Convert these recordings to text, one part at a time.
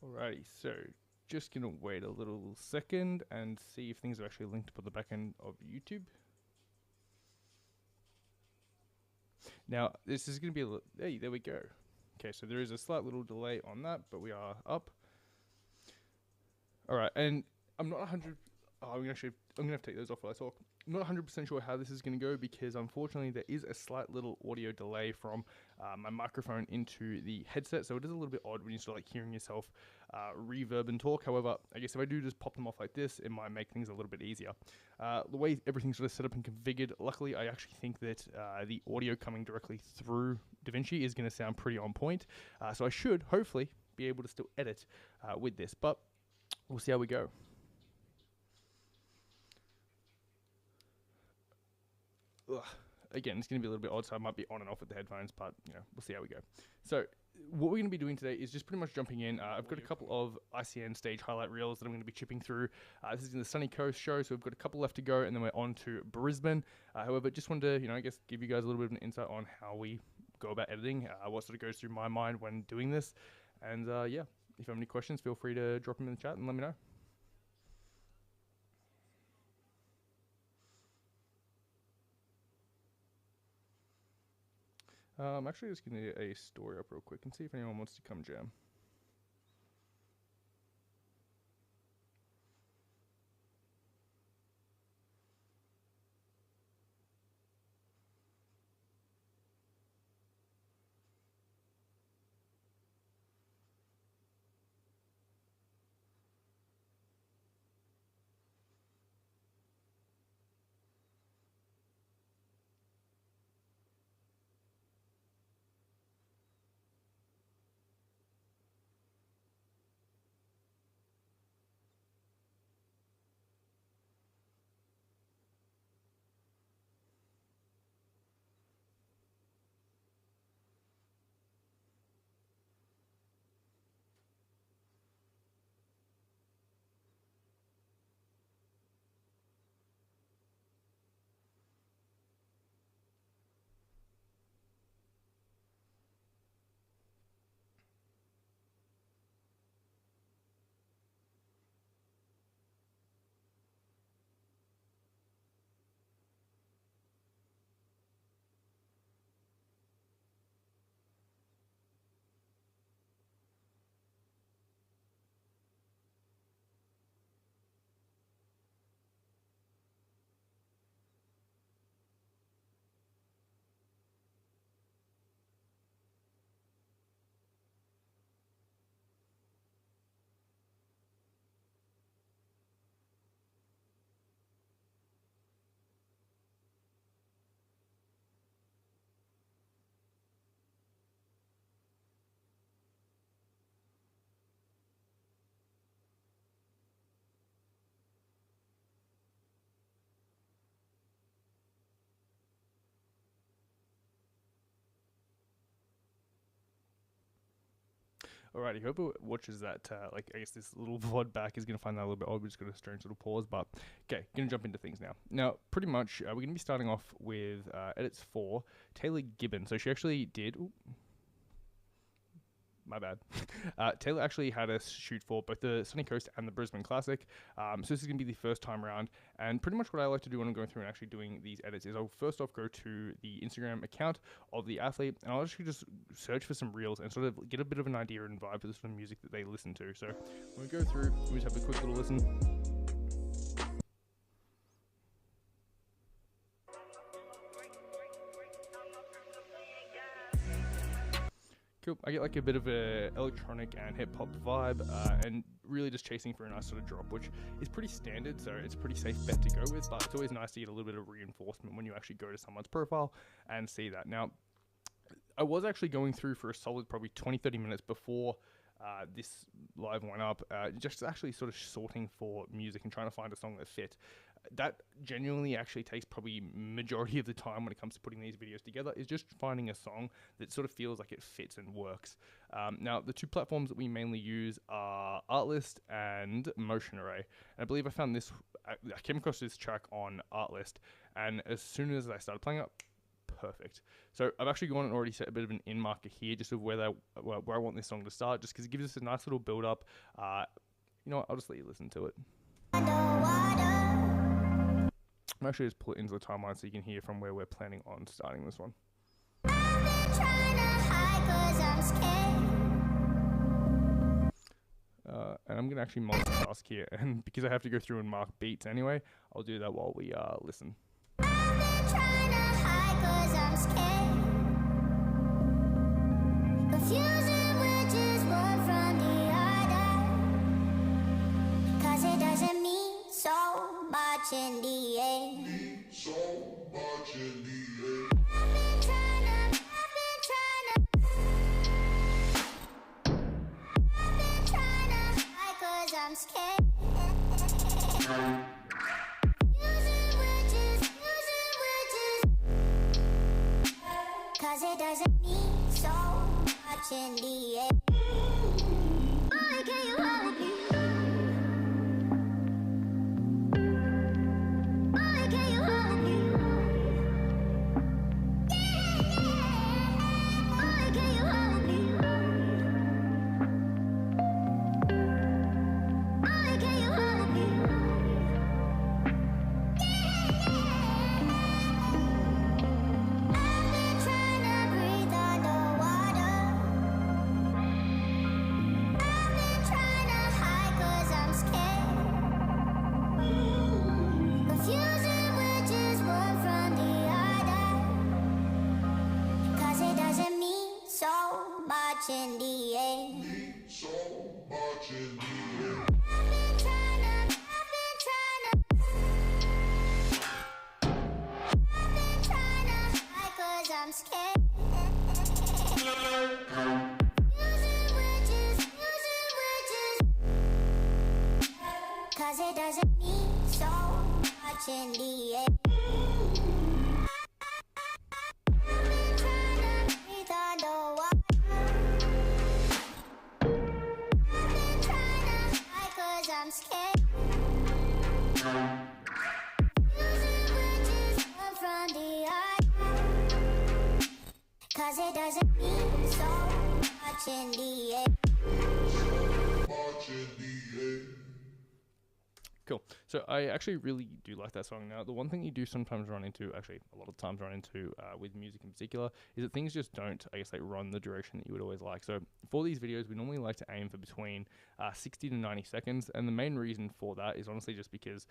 Alrighty, so just gonna wait a little second and see if things are actually linked up on the back end of YouTube. Now, this is gonna be hey, there we go. Okay, so there is a slight little delay on that, but we are up. Alright, and I'm not 100. I'm gonna have to take those off while I talk. I'm not 100% sure how this is going to go because unfortunately there is a slight little audio delay from my microphone into the headset, so it is a little bit odd when you start like hearing yourself reverb and talk. However, I guess if I do just pop them off like this, it might make things a little bit easier. The way everything's sort of set up and configured, luckily I actually think that the audio coming directly through DaVinci is going to sound pretty on point, so I should hopefully be able to still edit with this, but we'll see how we go. Again, it's going to be a little bit odd, so I might be on and off with the headphones, but we'll see how we go. So what we're going to be doing today is just pretty much jumping in. I've got a couple of ICN stage highlight reels that I'm going to be chipping through. This is in the Sunny Coast show, so we've got a couple left to go, and then we're on to Brisbane. However, just wanted to, I guess, give you guys a little bit of an insight on how we go about editing, what sort of goes through my mind when doing this. And yeah, if you have any questions, feel free to drop them in the chat and let me know. I'm actually just going to get a story up real quick and see if anyone wants to come jam. Alrighty, whoever watches that, I guess this little VOD back is going to find that a little bit odd. We're just going to strange little pause, but okay, going to jump into things now. Now, pretty much, we're going to be starting off with edits for Taylor Gibbon. So she actually did... Ooh, my bad. Taylor actually had us shoot for both the Sunny Coast and the Brisbane Classic. So this is going to be the first time around. And pretty much what I like to do when I'm going through and actually doing these edits is I'll first off go to the Instagram account of the athlete, and I'll actually just search for some reels and sort of get a bit of an idea and vibe for the sort of music that they listen to. So when we go through, we just have a quick little listen. Cool. I get like a bit of a electronic and hip hop vibe, and really just chasing for a nice sort of drop, which is pretty standard, so it's a pretty safe bet to go with, but it's always nice to get a little bit of reinforcement when you actually go to someone's profile and see that. Now, I was actually going through for a solid probably 20-30 minutes before this live went up, just actually sort of sorting for music and trying to find a song that fit. That genuinely actually takes probably majority of the time when it comes to putting these videos together, is just finding a song that sort of feels like it fits and works. Now, the two platforms that we mainly use are Artlist and Motion Array. And I believe I found this, I came across this track on Artlist, and as soon as I started playing it, perfect. So I've actually gone and already set a bit of an in marker here, just of where I want this song to start, just because it gives us a nice little build up. You know what, I'll just let you listen to it. I'm actually just pull it into the timeline so you can hear from where we're planning on starting this one. And I'm going to actually multitask here, and because I have to go through and mark beats anyway, I'll do that while we listen. In the end, so much in the end. I've been trying to hide 'cause I'm scared. Using witches, 'cause it doesn't mean so much in the end. Boy, can you hold me? In the end, so much in the end. I've been trying hide 'cause I'm scared. Using witches, 'cause it doesn't mean so much in the end. I've been trying to breathe underwater. I'm scared. Using witches from the eye, 'cause it doesn't mean so much in the end. Cool. So I actually really do like that song. Now, the one thing you do sometimes run into, actually a lot of times run into with music in particular, is that things just don't, I guess, like run the direction that you would always like. So for these videos, we normally like to aim for between 60 to 90 seconds. And the main reason for that is honestly just because,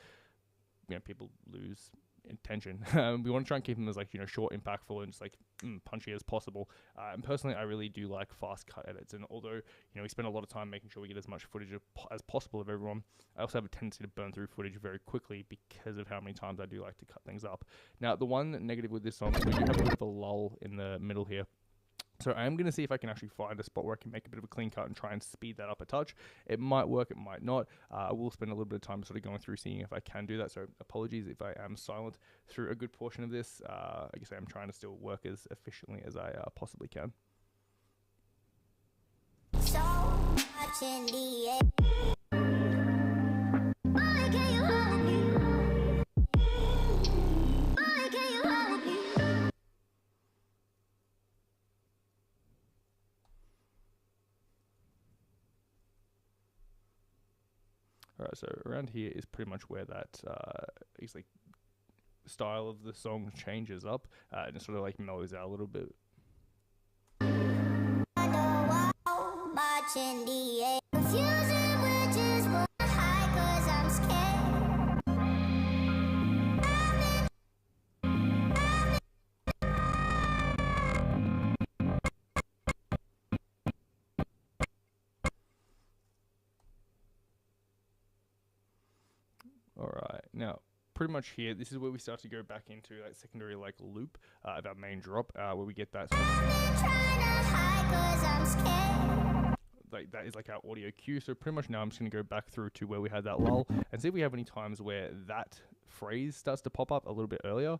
you know, people lose intention. We want to try and keep them as, like, you know, short, impactful, and just like punchy as possible. And personally, I really do like fast cut edits. And although, you know, we spend a lot of time making sure we get as much footage as possible of everyone, I also have a tendency to burn through footage very quickly because of how many times I do like to cut things up. Now, the one negative with this song is we do have a bit of a lull in the middle here. So I am going to see if I can actually find a spot where I can make a bit of a clean cut and try and speed that up a touch. It might work, it might not. I will spend a little bit of time sort of going through seeing if I can do that. So apologies if I am silent through a good portion of this. I guess I am trying to still work as efficiently as I possibly can. So much in the air. Boy, can you hold me? Boy, can you hold me? Alright, so around here is pretty much where that like style of the song changes up and it sort of like mellows out a little bit. In the air. Confusing witches will hide 'cause I'm scared. Alright, now pretty much here, this is where we start to go back into that secondary like loop of our main drop, where we get that sort of, like that is like our audio cue. So pretty much now I'm just going to go back through to where we had that lull and see if we have any times where that phrase starts to pop up a little bit earlier.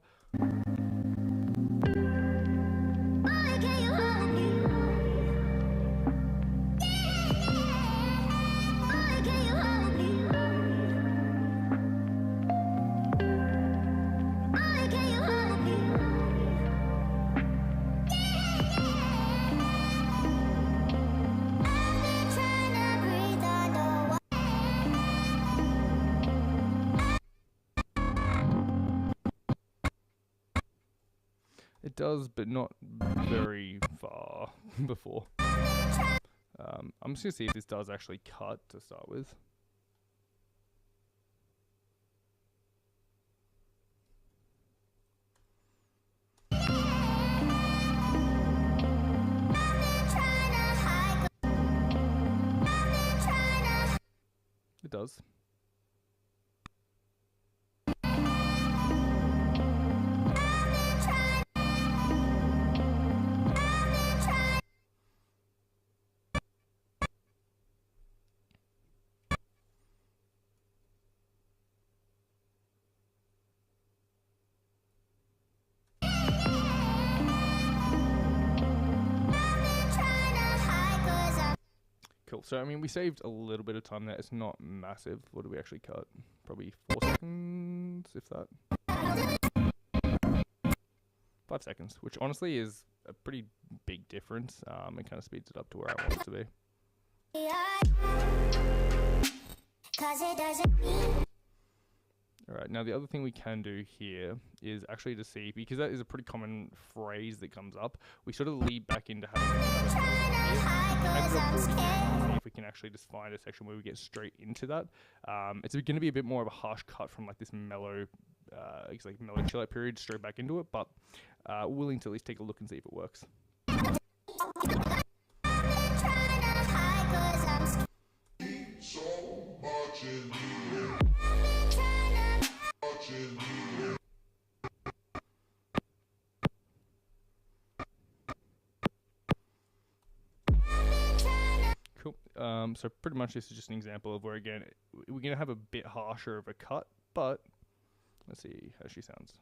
It does, but not very far before. I'm just going to see if this does actually cut to start with. It does. Cool. So, I mean, we saved a little bit of time there. It's not massive. What did we actually cut? Probably 4 seconds, if that. 5 seconds, which honestly is a pretty big difference. It kind of speeds it up to where I want it to be. Alright, now the other thing we can do here is actually to see, because that is a pretty common phrase that comes up, we sort of lead back into having see if we can actually just find a section where we get straight into that. It's going to be a bit more of a harsh cut from like this mellow, mellow chill out period straight back into it, but willing to at least take a look and see if it works. Cool. So pretty much this is just an example of where, again, we're going to have a bit harsher of a cut, but let's see how she sounds.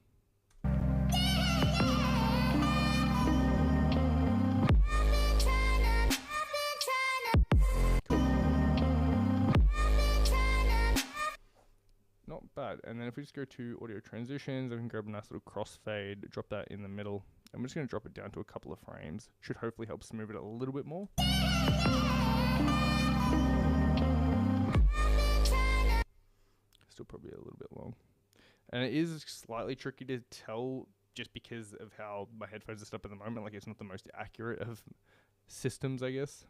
Not bad. And then if we just go to audio transitions, I can grab a nice little crossfade, drop that in the middle. I'm just going to drop it down to a couple of frames. Should hopefully help smooth it a little bit more. Still probably a little bit long. And it is slightly tricky to tell just because of how my headphones are set up at the moment. Like, it's not the most accurate of systems, I guess.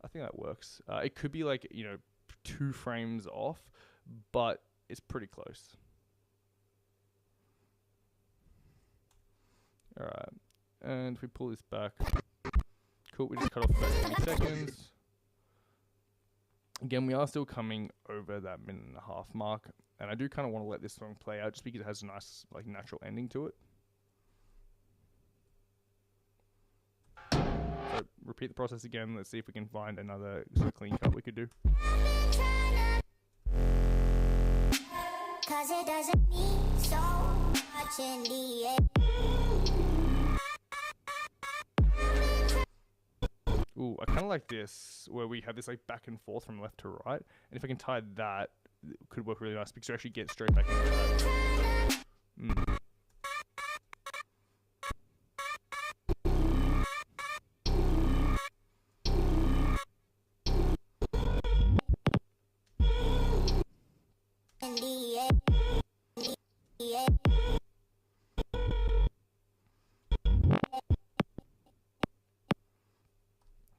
I think that works. It could be like, 2 frames off, but it's pretty close. Alright, and if we pull this back, cool, we just cut off about 20 seconds. Again, we are still coming over that 1.5-minute mark, and I do kind of want to let this song play out just because it has a nice, natural ending to it. So, repeat the process again. Let's see if we can find another sort of clean cut we could do. Cause it doesn't mean so much in the end. Ooh, I kind of like this, where we have this back and forth from left to right. And if I can tie that, it could work really nice because you actually get straight back into that.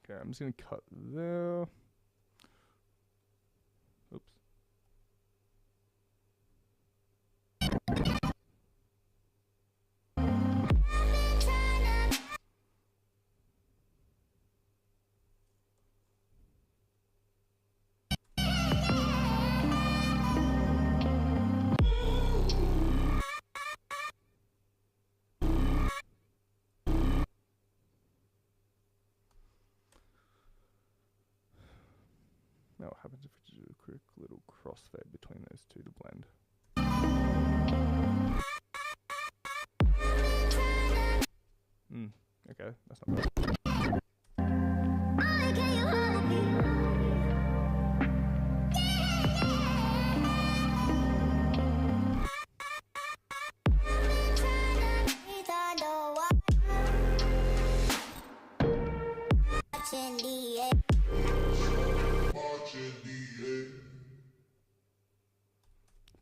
Okay, I'm just going to cut there. Oops. Now what happens if we do a quick little crossfade between those two to blend? Okay, that's not bad.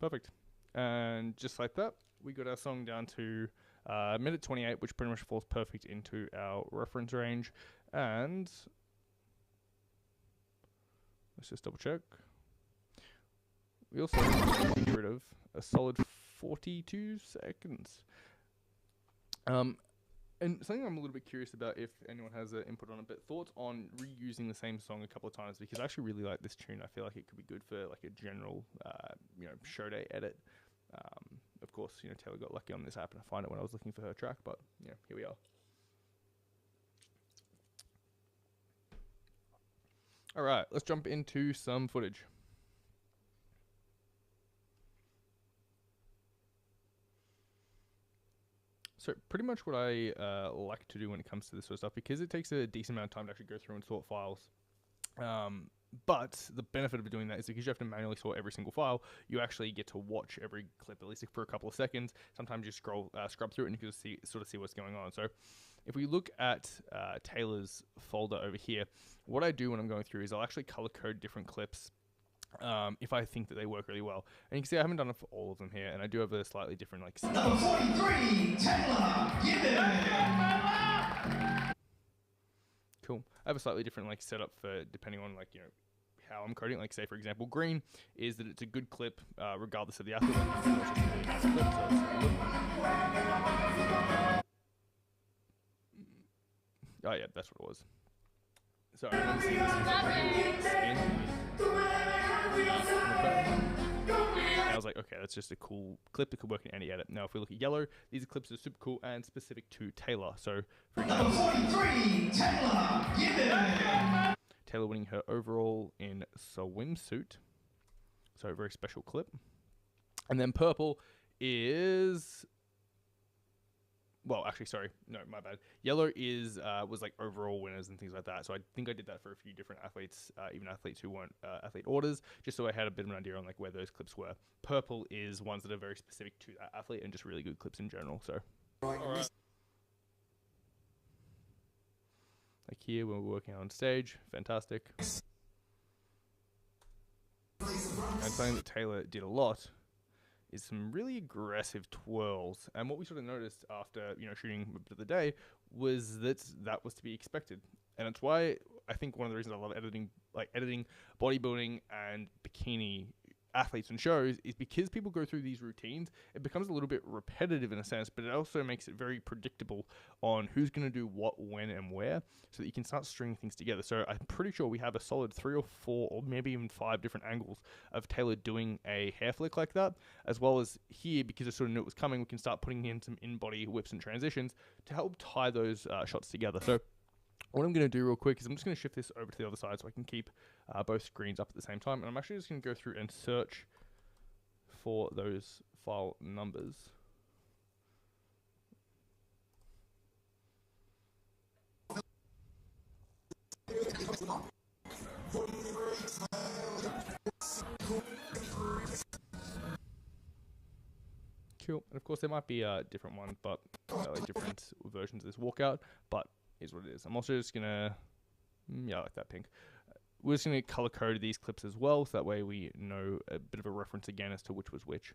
Perfect. And just like that, we got our song down to minute 28, which pretty much falls perfect into our reference range. And let's just double check. We also get rid of a solid 42 seconds. And something I'm a little bit curious about, if anyone has an input on it, but thoughts on reusing the same song a couple of times, because I actually really like this tune. I feel like it could be good for like a general, show day edit. Of course, Taylor got lucky on this. I happened to find it when I was looking for her track, but here we are. All right, let's jump into some footage. So pretty much what I like to do when it comes to this sort of stuff, because it takes a decent amount of time to actually go through and sort files. But the benefit of doing that is because you have to manually sort every single file, you actually get to watch every clip at least for a couple of seconds. Sometimes you scrub through it and you can sort of see what's going on. So if we look at Taylor's folder over here, what I do when I'm going through is I'll actually color code different clips if I think that they work really well. And you can see I haven't done it for all of them here, and I do have a slightly different Number 43, Taylor, give it. Cool. I have a slightly different setup for depending on how I'm coding. Like say for example, green is that it's a good clip regardless of the athlete. Oh yeah, that's what it was. So I was like, okay, that's just a cool clip. It could work in any edit. Now, if we look at yellow, these are clips that are super cool and specific to Taylor. So, for example, Number 43, Taylor, give it. Taylor winning her overall in swimsuit. So, a very special clip. And then purple is... Well, actually, sorry. No, my bad. Yellow was like overall winners and things like that. So I think I did that for a few different athletes, even athletes who weren't athlete orders, just so I had a bit of an idea on where those clips were. Purple is ones that are very specific to that athlete and just really good clips in general. So, all right. Like here when we're working on stage, fantastic. And something that Taylor did a lot is some really aggressive twirls. And what we sort of noticed after, shooting a bit of the day was that was to be expected. And it's why I think one of the reasons I love editing bodybuilding and bikini athletes and shows is because people go through these routines. It becomes a little bit repetitive in a sense, but it also makes it very predictable on who's going to do what, when, and where, so that you can start stringing things together. So I'm pretty sure we have a solid 3 or 4 or maybe even 5 different angles of Taylor doing a hair flick like that, as well as here, because I sort of knew it was coming, we can start putting in some in-body whips and transitions to help tie those shots together. So what I'm going to do real quick is I'm just going to shift this over to the other side so I can keep both screens up at the same time. And I'm actually just going to go through and search for those file numbers. Cool. And of course there might be a different one, but different versions of this walkout, but is what it is. I'm also just gonna, I like that pink. We're just gonna color code these clips as well, so that way we know a bit of a reference again as to which was which.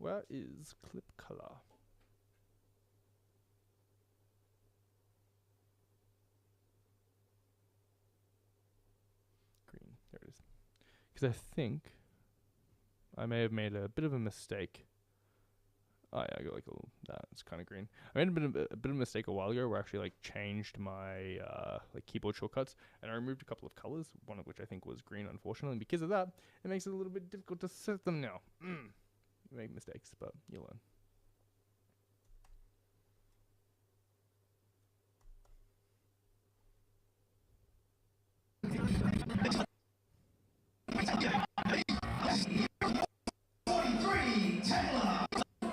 where is clip color? Green, there it is. Because I think I may have made a bit of a mistake. Oh yeah, I got like a little, it's kind of green. I made a bit of a mistake a while ago where I actually like changed my like keyboard shortcuts and I removed a couple of colors, one of which I think was green, unfortunately. And because of that, it makes it a little bit difficult to set them now. You make mistakes, but you learn.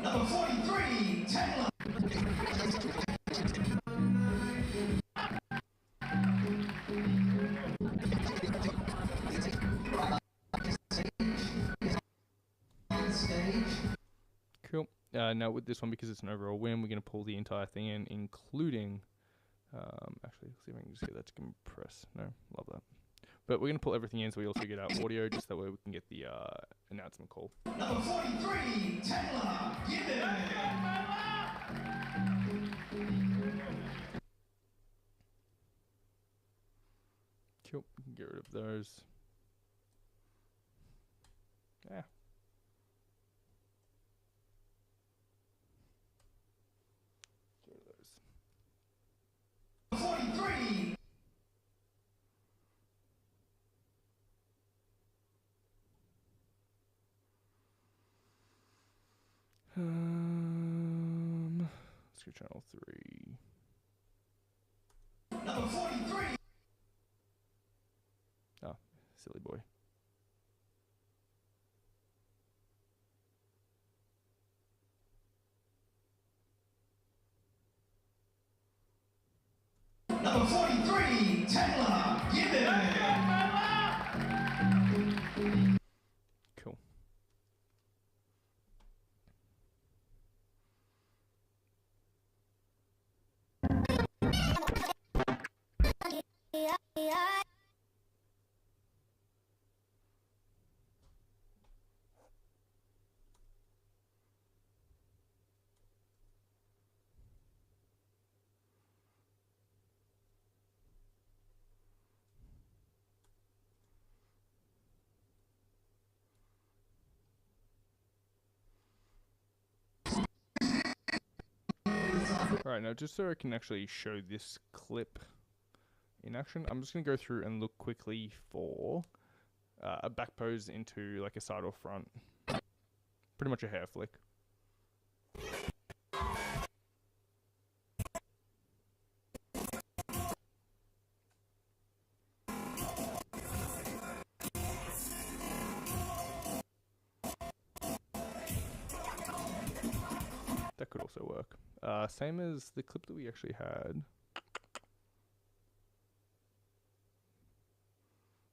Number 43, Taylor. Cool. Now with this one, because it's an overall win, we're going to pull the entire thing in, including... actually, let's see if I can just get that to compress. No, love that. But we're going to pull everything in so we also get our audio, just that way we can get the announcement call. Number 43, Taylor. Give it. Cool. Get rid of those. Yeah. Get rid of those. 43. Let's go channel 3. Number 43. Oh, silly boy. Number 43, Taylor. Give it. Cool. Alright, now just so I can actually show this clip in action, I'm just going to go through and look quickly for a back pose into like a side or front. Pretty much a hair flick. That could also work. Same as the clip that we actually had.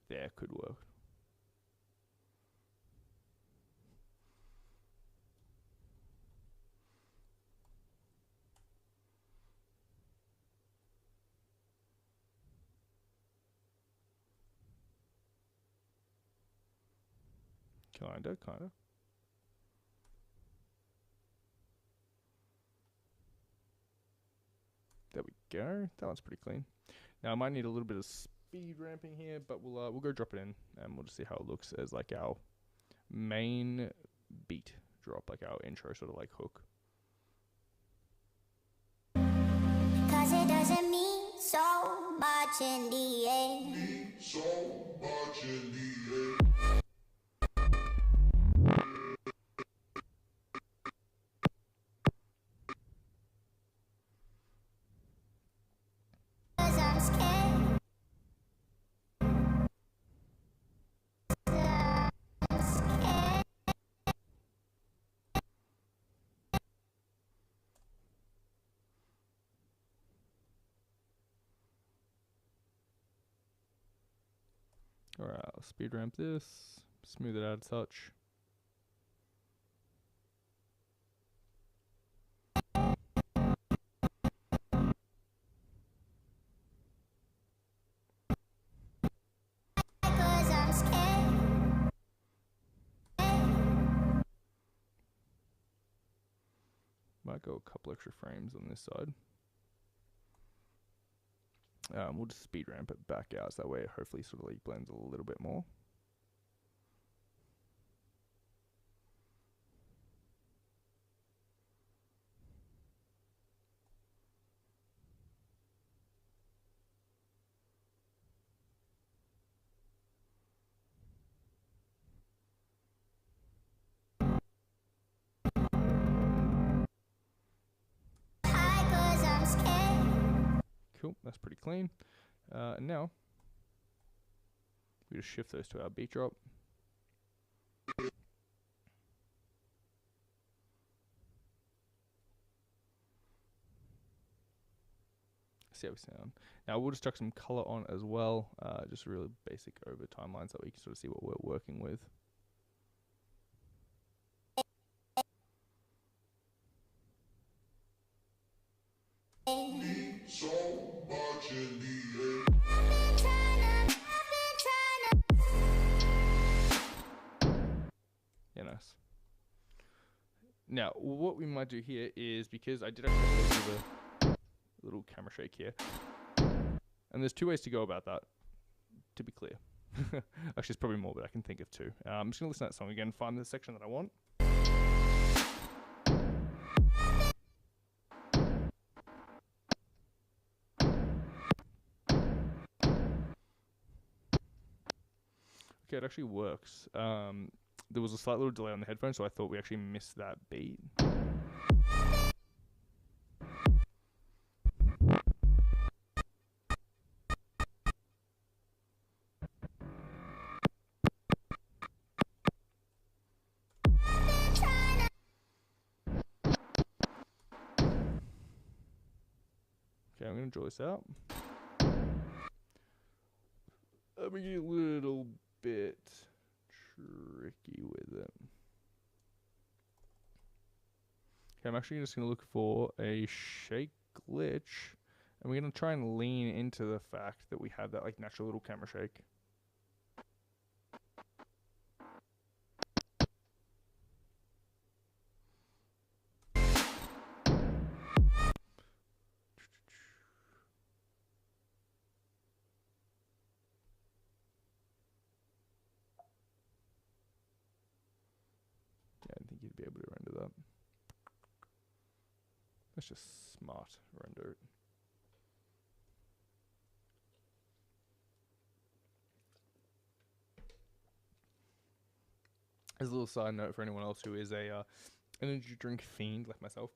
There could work. Kinda. There we go. That one's pretty clean. Now I might need a little bit of speed ramping here, but we'll go drop it in and we'll just see how it looks as like our main beat drop, like our intro sort of like hook. Cause it doesn't mean so much in the end. Cause I'm scared. I'm scared. Alright, I'll speed ramp this, smooth it out a touch. Cause I'm scared. might go a couple extra frames on this side. We'll just speed ramp it back out so that way it hopefully sort of like blends a little bit more. High 'cause I'm scared. Cool, that's pretty clean. And now we just shift those to our beat drop. See how we sound. Now we'll just chuck some color on as well, just really basic over timeline so we can sort of see what we're working with. So much in the air. Yeah, nice. Now, what we might do here is, because I did actually have a little bit of a little camera shake here, and there's two ways to go about that, to be clear. Actually, it's probably more, but I can think of two. I'm just going to listen to that song again, find the section that I want. Okay, it actually works. There was a slight little delay on the headphones, so I thought we actually missed that beat. Okay, I'm going to draw this out. Let me get a little bit tricky with it. Okay, I'm actually just going to look for a shake glitch, and we're going to try and lean into the fact that we have that like natural little camera shake. Yeah, I didn't think you'd be able to render that. That's just smart render. As a little side note for anyone else who is a energy drink fiend like myself,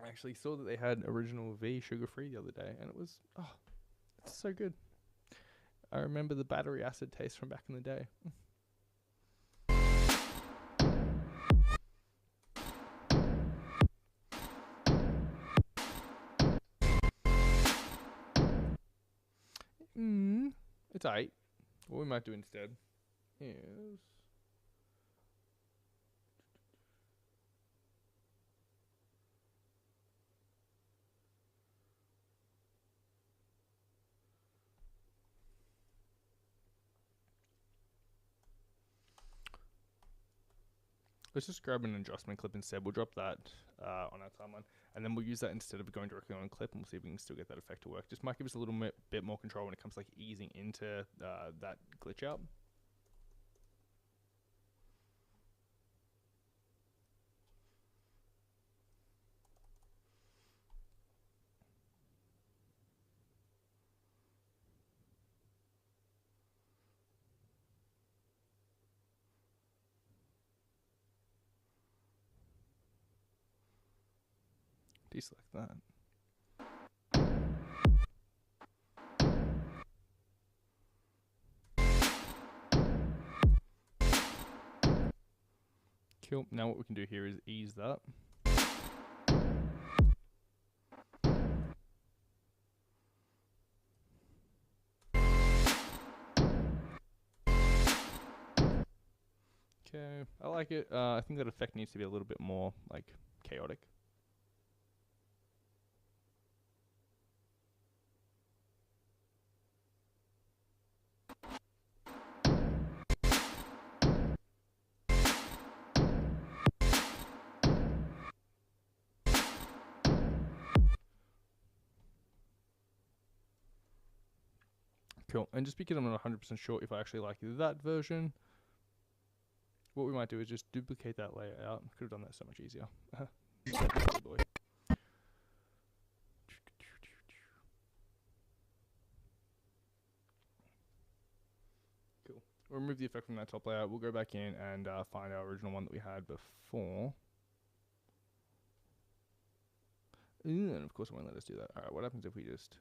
I actually saw that they had Original V sugar-free the other day, and it was, oh, it's so good. I remember the battery acid taste from back in the day. It's 8. What we might do instead is... let's just grab an adjustment clip instead. We'll drop that on our timeline, and then we'll use that instead of going directly on a clip, and we'll see if we can still get that effect to work. Just might give us a little bit more control when it comes to like easing into that glitch out. Deselect that. Cool. Now what we can do here is ease that. Okay, I like it. I think that effect needs to be a little bit more like chaotic. Cool. And just because I'm not 100% sure if I actually like that version, what we might do is just duplicate that layer out. Could have done that so much easier. Boy. Cool. We'll remove the effect from that top layer. We'll go back in and find our original one that we had before. And of course it won't let us do that. Alright, what happens if we just...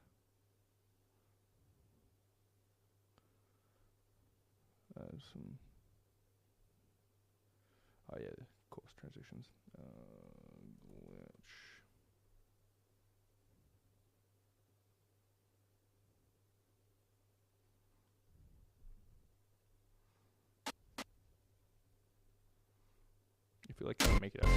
some... Oh yeah, course transitions. Glitch. I feel like I'll make it out.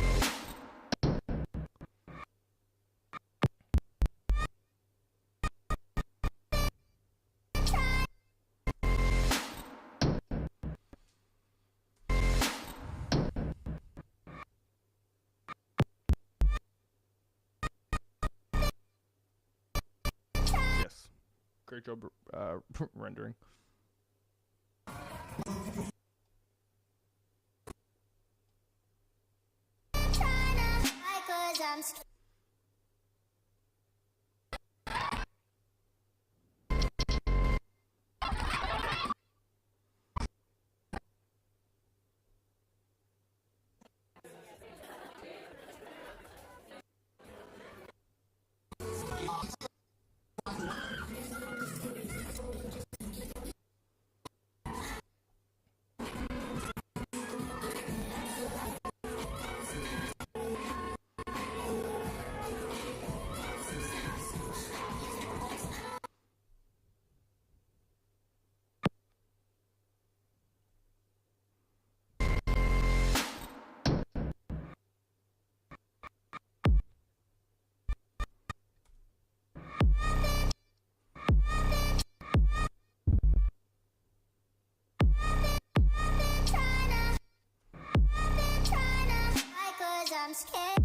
Yes. Great job rendering. I'm scared.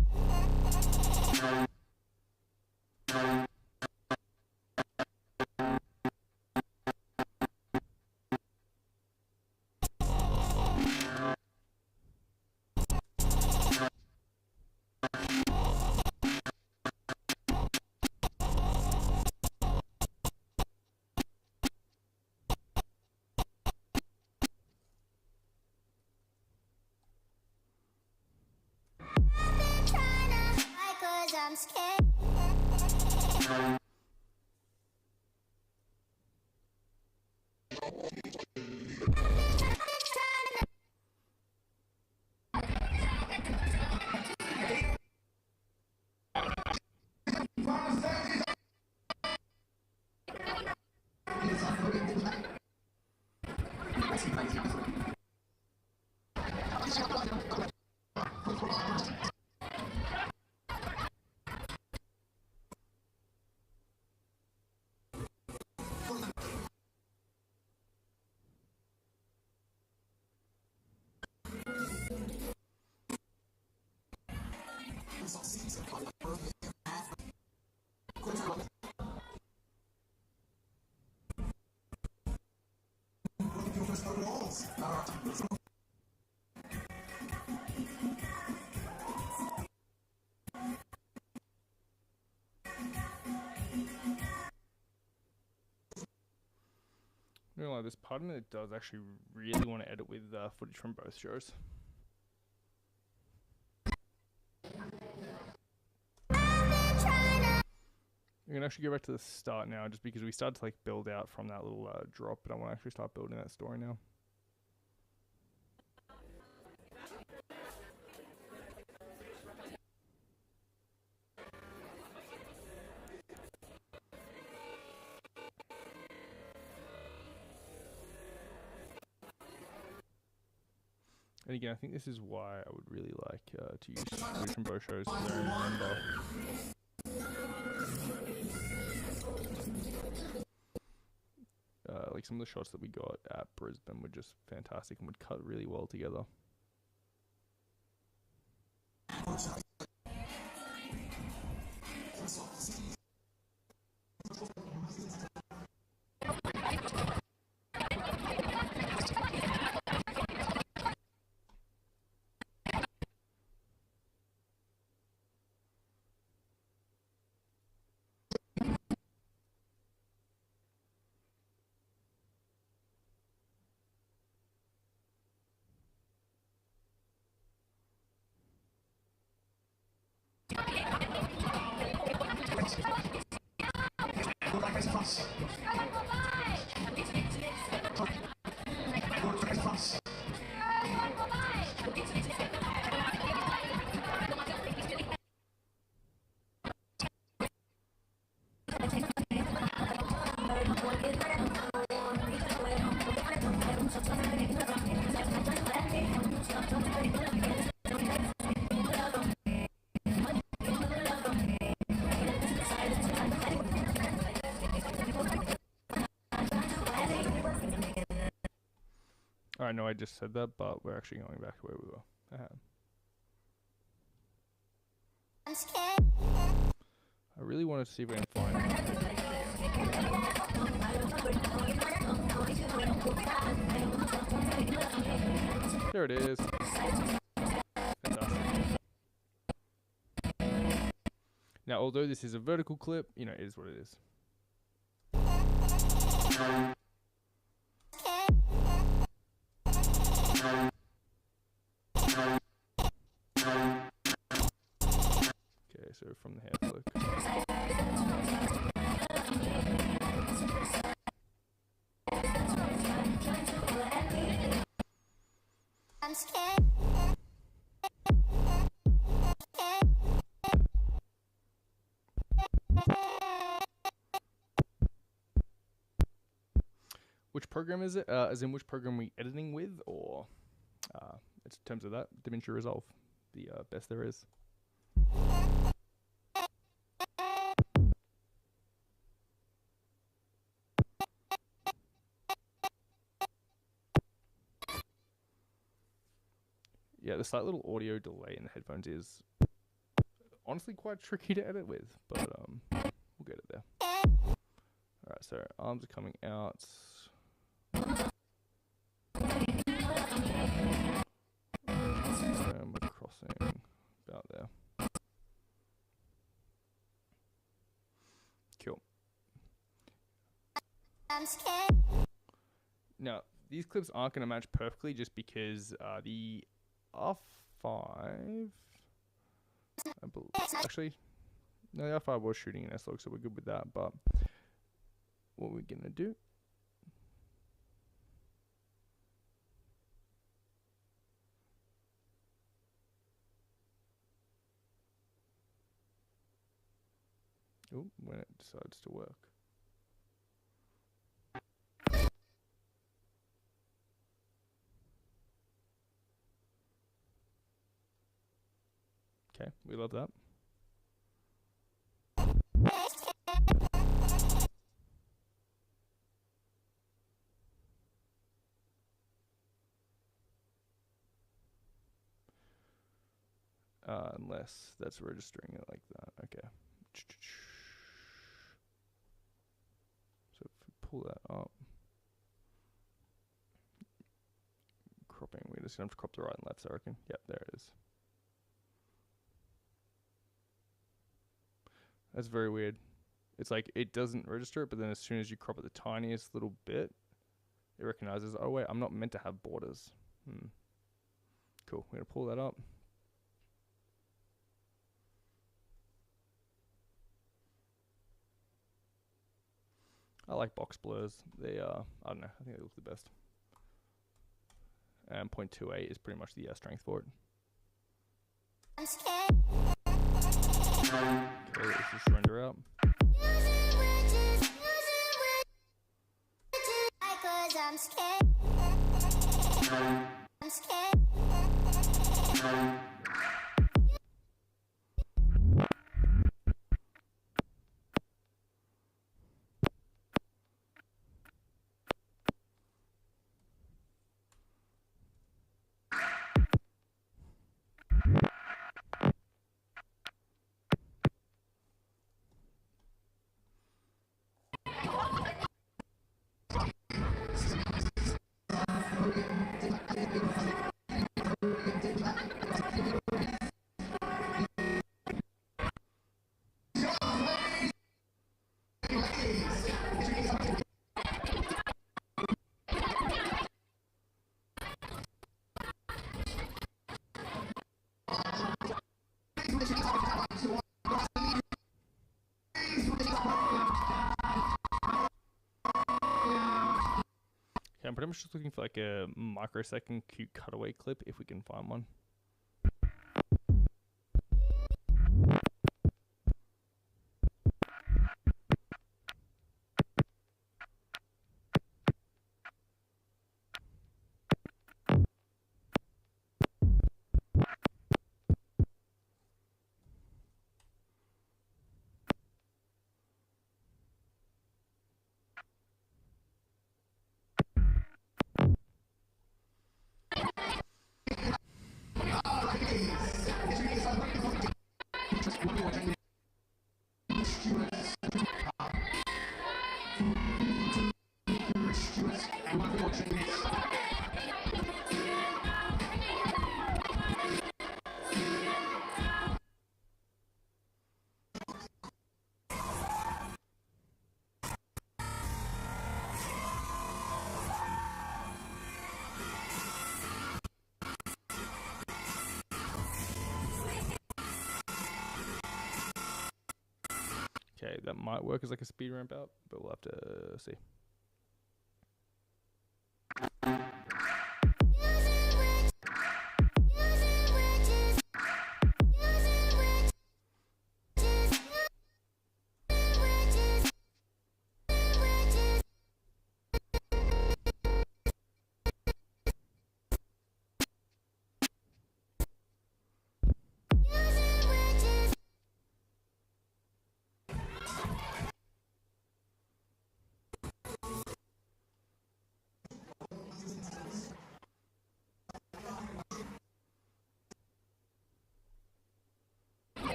I'm scared. You know, there's part of me that does actually really want to edit with footage from both shows. I'm gonna actually go back to the start now, just because we started to like build out from that little drop, but I want to actually start building that story now. And again, I think this is why I would really like to use footage from both shows, because I remember like some of the shots that we got at Brisbane were just fantastic and would cut really well together. I know I just said that, but we're actually going back to where we were. I'm scared. I really wanted to see if we can find it. There it is. Fantastic. Now, although this is a vertical clip, you know, it is what it is. Okay, so from the hair flick. I'm scared. Which program is it? As in which program we editing with, or in terms of that, DaVinci Resolve, the best there is. Yeah, the slight little audio delay in the headphones is honestly quite tricky to edit with, but we'll get it there. Alright, so arms are coming out. And we're crossing about there. Cool. I'm scared. Now, these clips aren't going to match perfectly just because the R5... actually, no, the R5 was shooting in S-Log, so we're good with that, but what we're going to do... Oh, when it decides to work. Okay, we love that. Unless that's registering it like that. Okay. So if we pull that up, cropping, we're just going to have to crop the right and left, so I reckon. Yep, there it is. That's very weird. It's like it doesn't register it, but then as soon as you crop it the tiniest little bit, it recognizes, oh wait, I'm not meant to have borders. Cool, we're going to pull that up. I like box blurs. They I don't know, I think they look the best. And 0.28 is pretty much the strength for it. I'm scared. Okay, let's just render out. I'm scared. I'm scared. pretty much just looking for like a microsecond cute cutaway clip if we can find one. Okay, that might work as like a speed ramp out, but we'll have to see.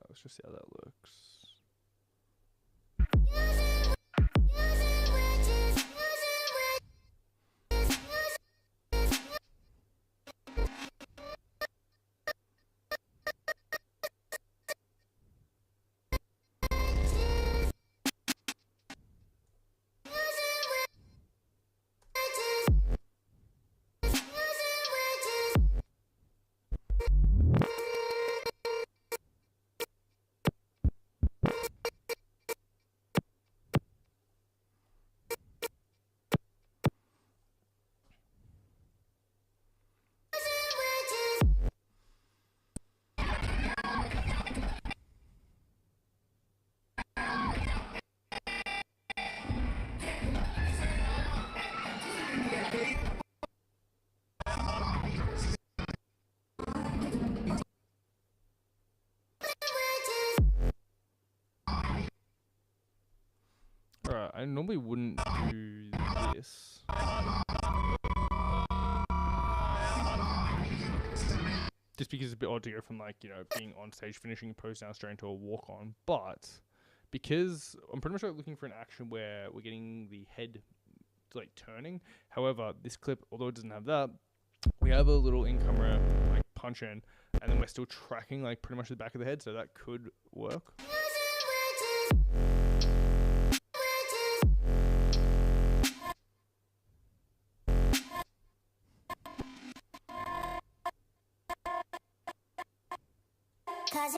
Let's just see how that looks. Alright, I normally wouldn't do this. Just because it's a bit odd to go from like, you know, being on stage, finishing a pose down straight into a walk on. But because I'm pretty much like looking for an action where we're getting the head like turning. However, this clip, although it doesn't have that, we have a little in-camera like punch in, and then we're still tracking like pretty much the back of the head, so that could work. Cause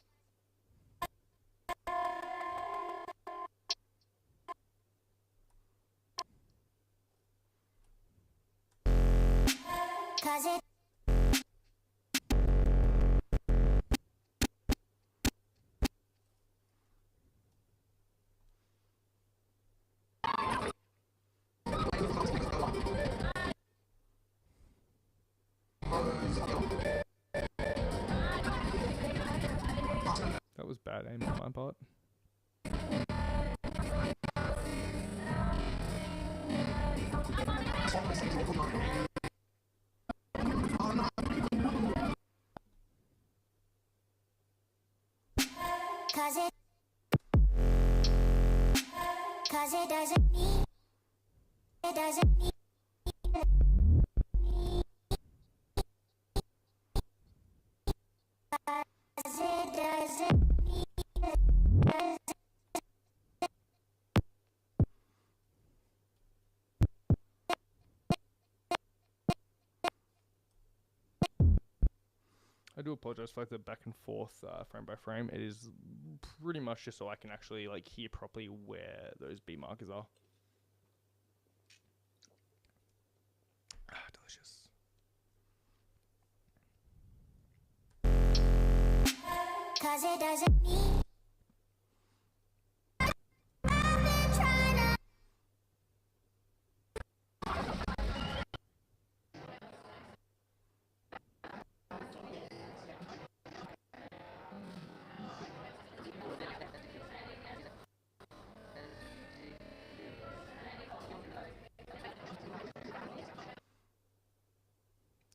it That was bad aim on my part. Cause it doesn't mean, it doesn't mean. Cause it doesn't mean, I do apologize for like the back and forth frame by frame. It is pretty much just so I can actually like hear properly where those beat markers are. Delicious. cause it doesn't mean. I've been trying to.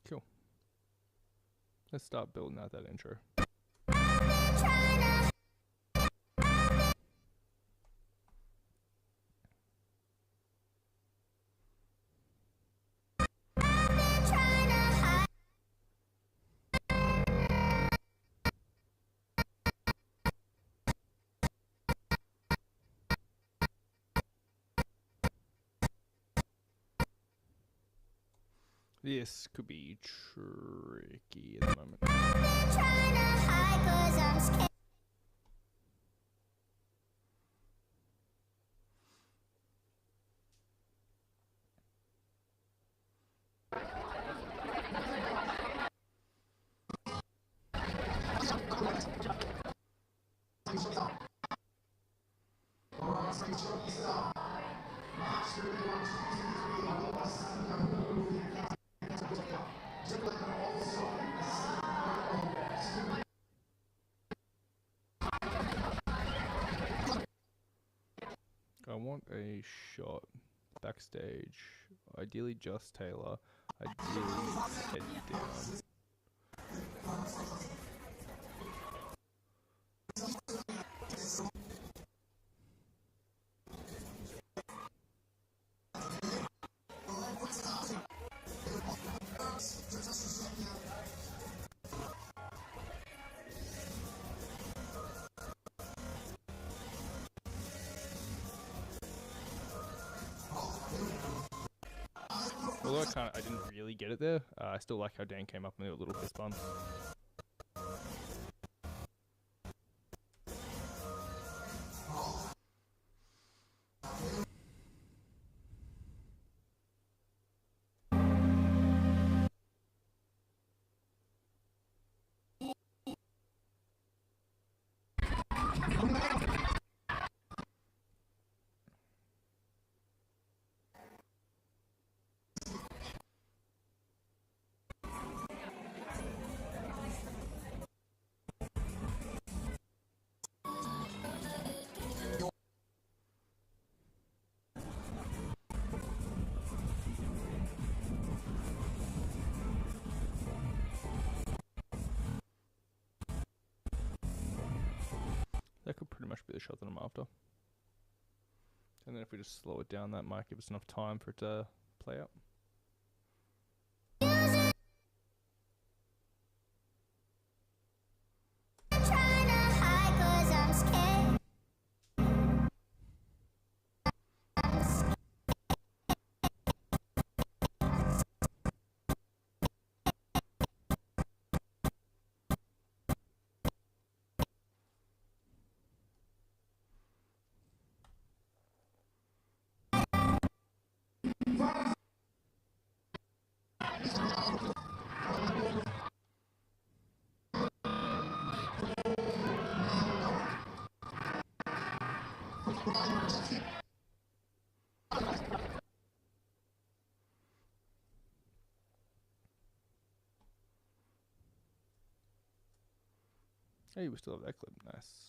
Cool. Let's start building out that intro. This could be tricky at the moment. Trying to hide 'cause I'm scared. I want a shot backstage. Ideally just Taylor. Ideally head down. Although I didn't really get it there, I still like how Dan came up with a little fist bump. That could pretty much be the shot that I'm after. And then if we just slow it down, that might give us enough time for it to play out. Trying to hide 'cause I'm scared. Hey, we still have that clip. Nice.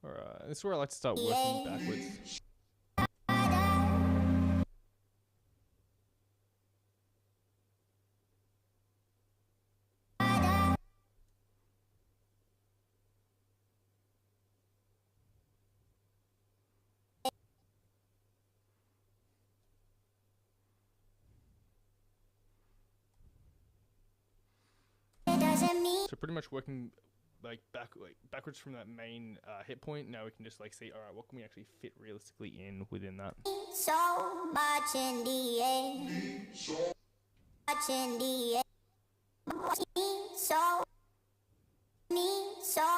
Alright. This is where I like to start working backwards. So pretty much working like backwards from that main hit point. Now we can just like see, all right, what can we actually fit realistically in within that? So much in the air. Much in the air. So much in the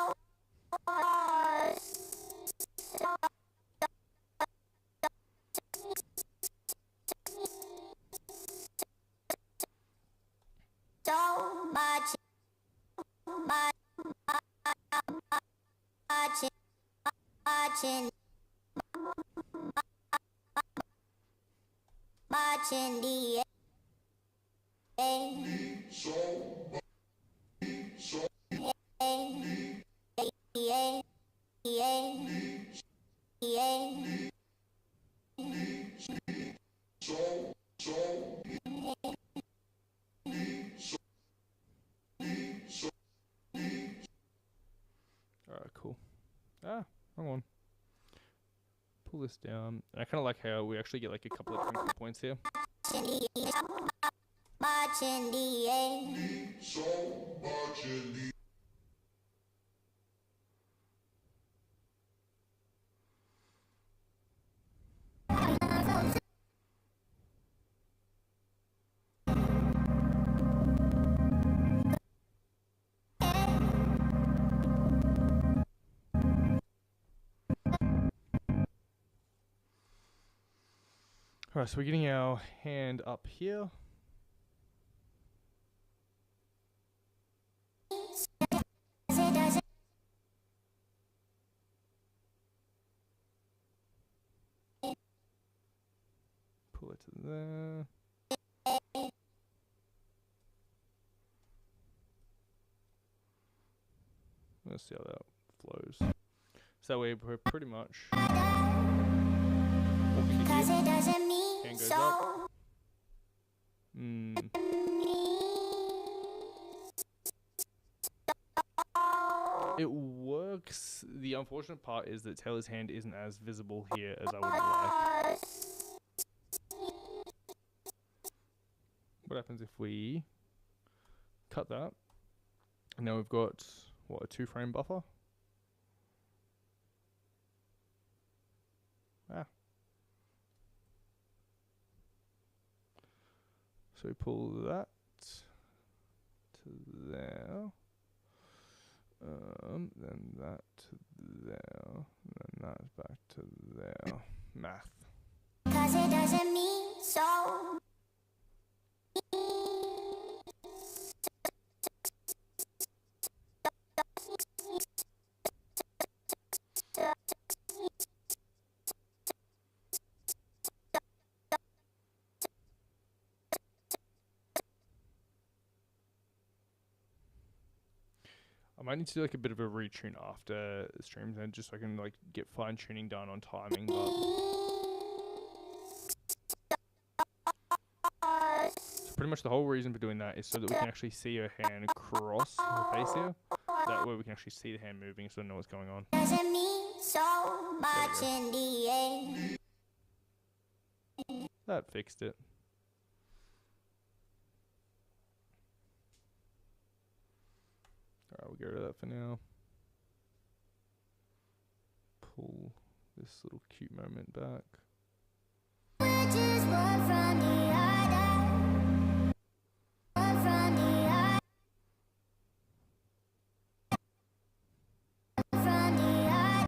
Alright, cool. Hang on. Pull this down. And I kind of like how we actually get like a couple of twinkle points here. much in the air. Alright, so we're getting our hand up here. Pull it to there. Let's see how that flows. So that way we're pretty much walking here. Cause it doesn't mean Hand goes so. up. It works. The unfortunate part is that Taylor's hand isn't as visible here as I would like. What happens if we cut that? And now we've got, what, a 2-frame buffer? So we pull that to there. Then that to there. And then that back to there. Math. Cause it doesn't mean so. I might need to do like a bit of a retune after the streams and just so I can like get fine tuning done on timing, but so pretty much the whole reason for doing that is so that we can actually see her hand across her face here. That way we can actually see the hand moving so I know what's going on. Doesn't mean so much in the air. That fixed it. Alright, we'll get rid of that for now. Pull this little cute moment back. Which is one from the other. One from the other. From the other.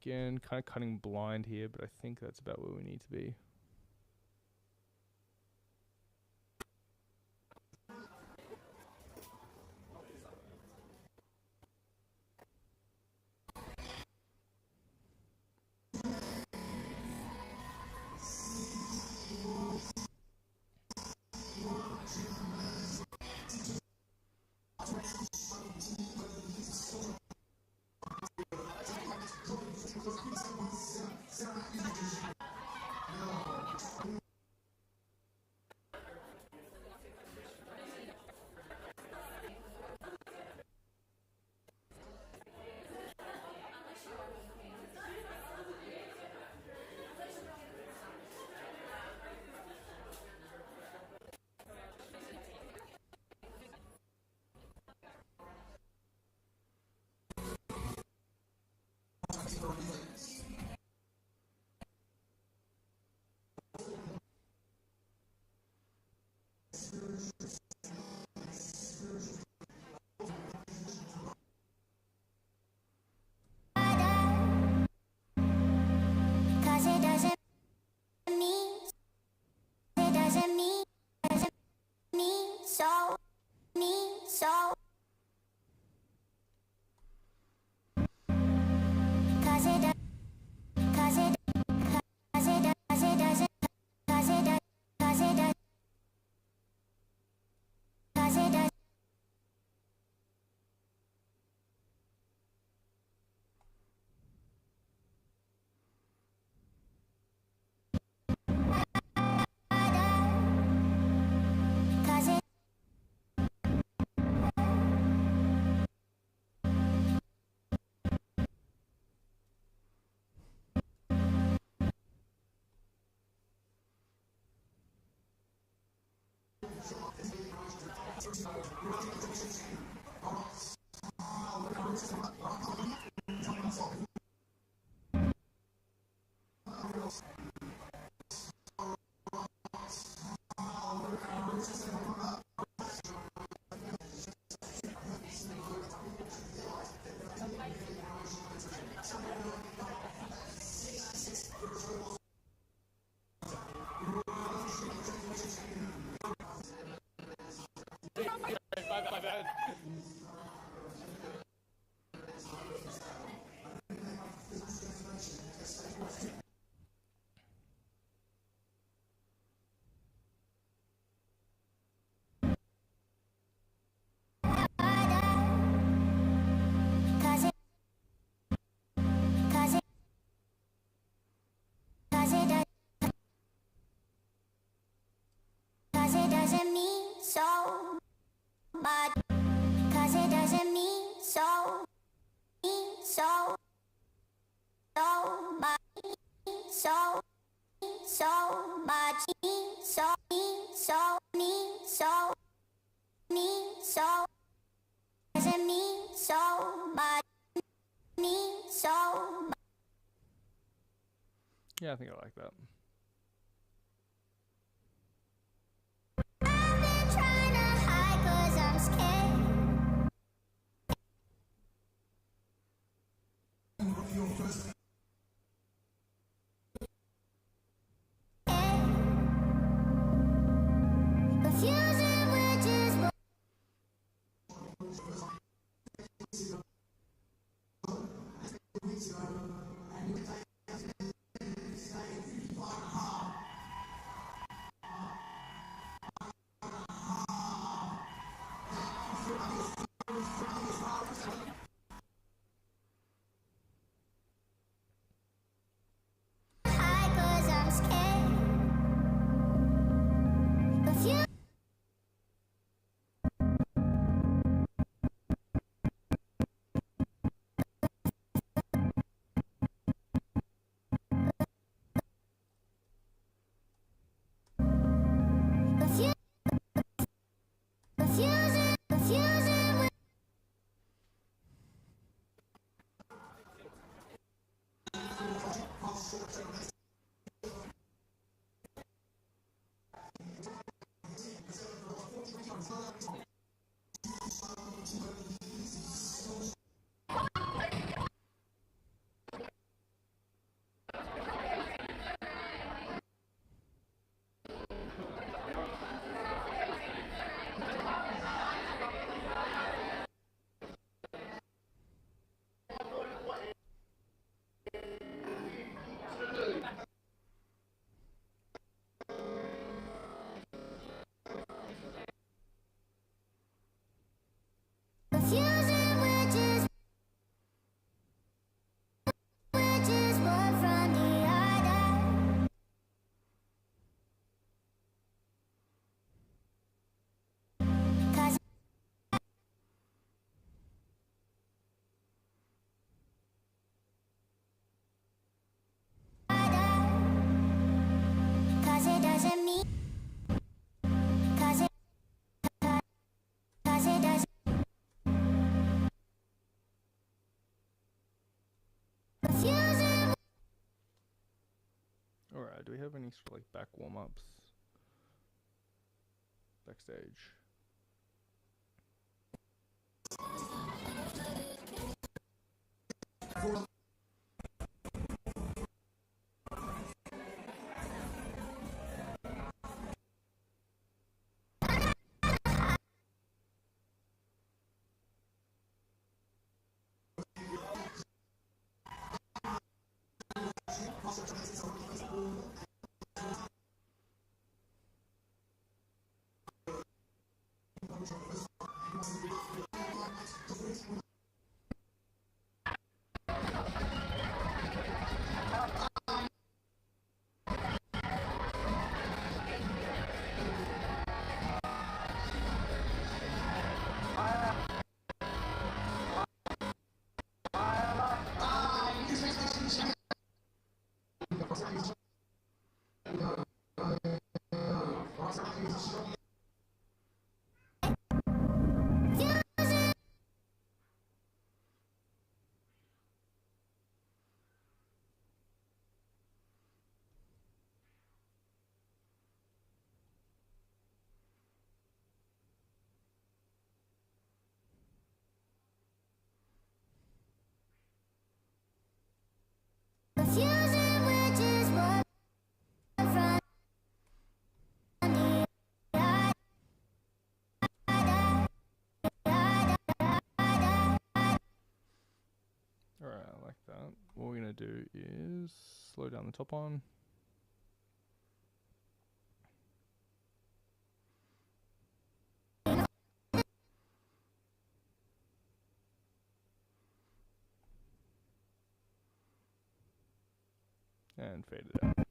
Again, kind of cutting blind here, but I think that's about where we need to be. Cause it doesn't mean, it doesn't mean, doesn't mean so, mean so. Cause it does, cause it, cause it does, cause it doesn't, cause it does, cause it does, cause it does. Cause it, My bad. cause it, cause it, cause it does, cause it doesn't mean so much. Cause it doesn't mean so, mean so, so much, so, so much, mean so, mean so, mean so, mean so. Doesn't mean so much, mean so much. Yeah, I think I like that. I've been trying to hide 'cause I'm scared. Confusing witches, Alright, do we have any sort of like back warm-ups? Backstage. Alright, I like that. What we're going to do is slow down the top on. And fade it out.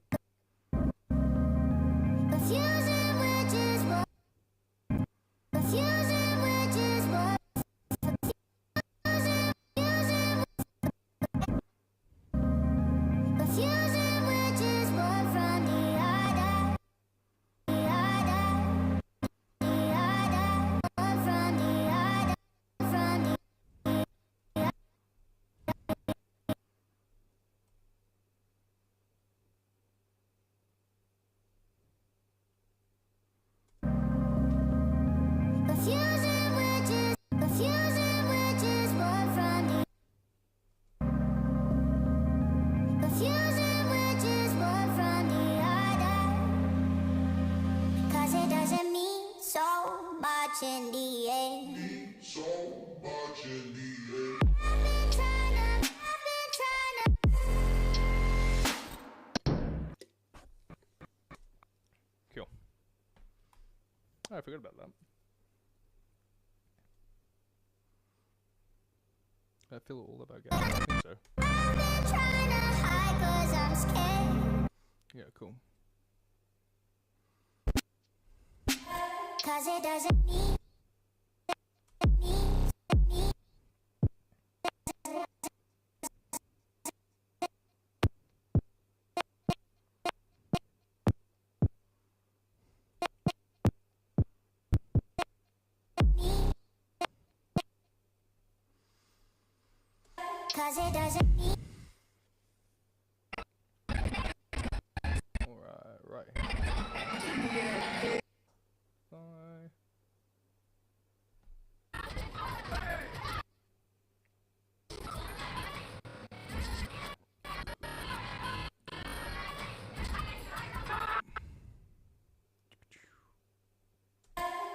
Cause it doesn't mean so much in the end. I've been trying to Cool. Oh, I forgot about that. I feel all about getting I think so. trying to hide cause I'm scared. Yeah, cool. Cause it doesn't mean cause it doesn't mean Alright, right. Bye.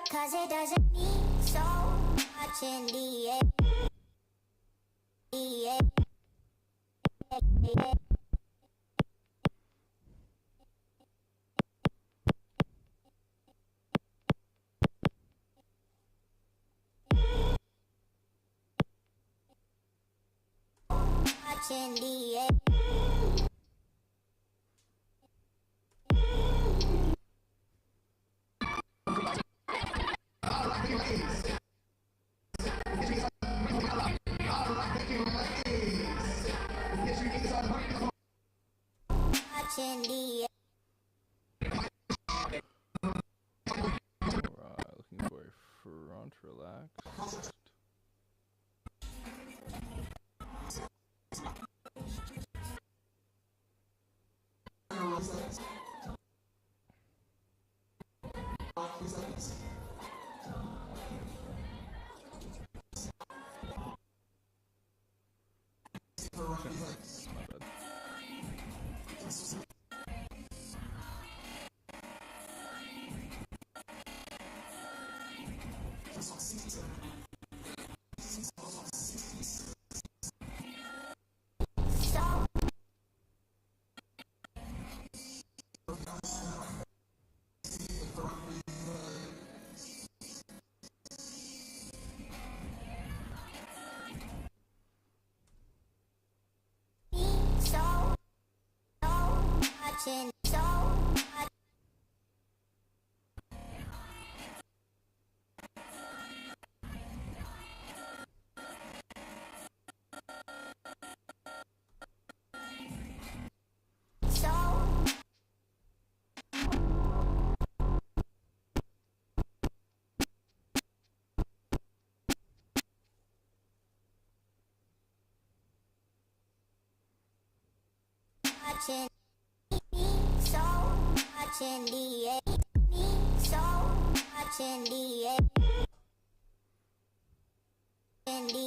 cause it doesn't mean so much in the end. Much in the end. Much in the end. Alright, looking for a front relax. Watching so much. So watching so watching the so watching the in the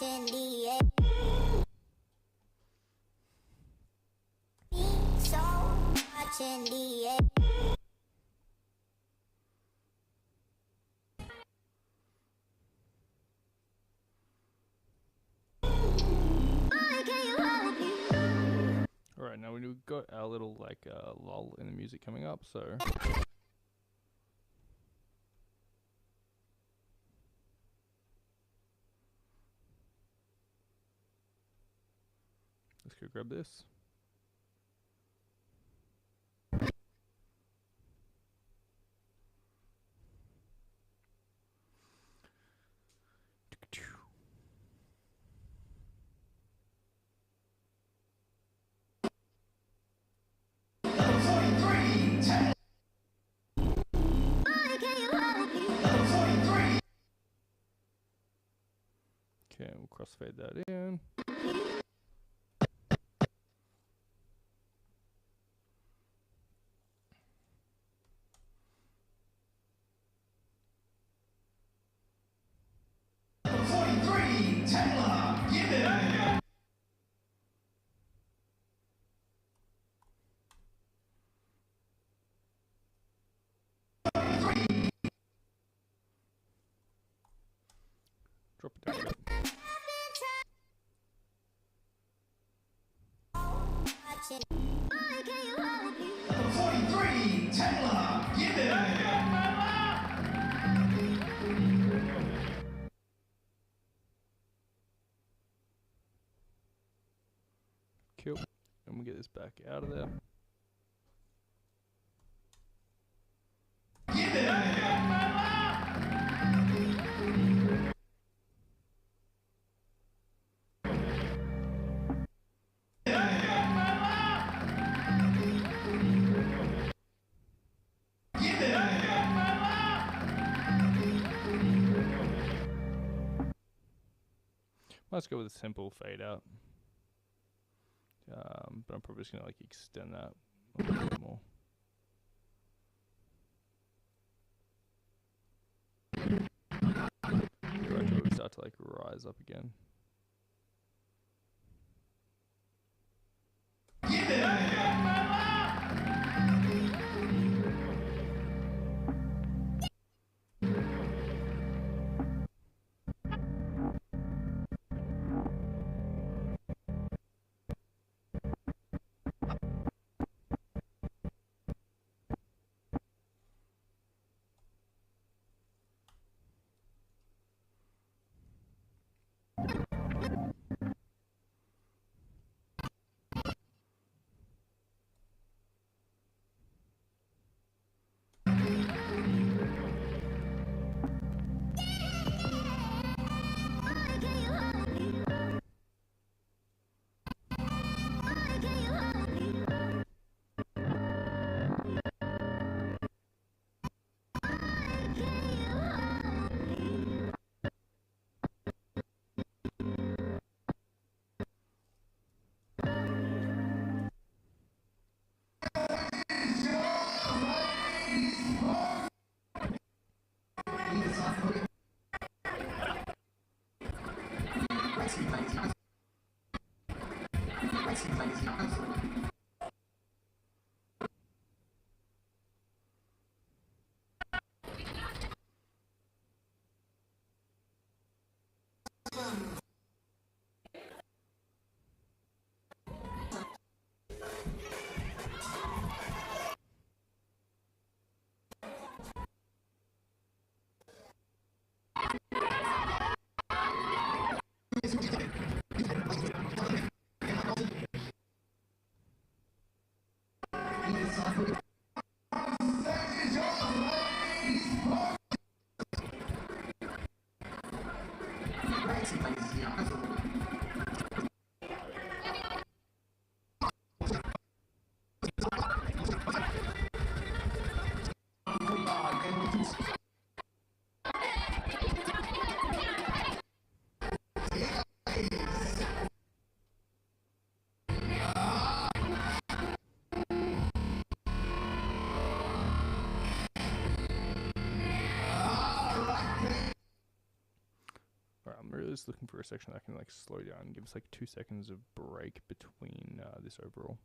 in the so watching the Alright, now we've got our little like lull in the music coming up, so let's go grab this. Okay, we'll crossfade that in. Drop it down a bit. watching 43, Taylor, give it. Cool. And we get this back out of there. Give it. Let's go with a simple fade out. But I'm probably just gonna like extend that a little bit more. Right till we start to like rise up again. Alright, I'm really just looking for a section that can like slow down and give us like 2 seconds of break between this overall.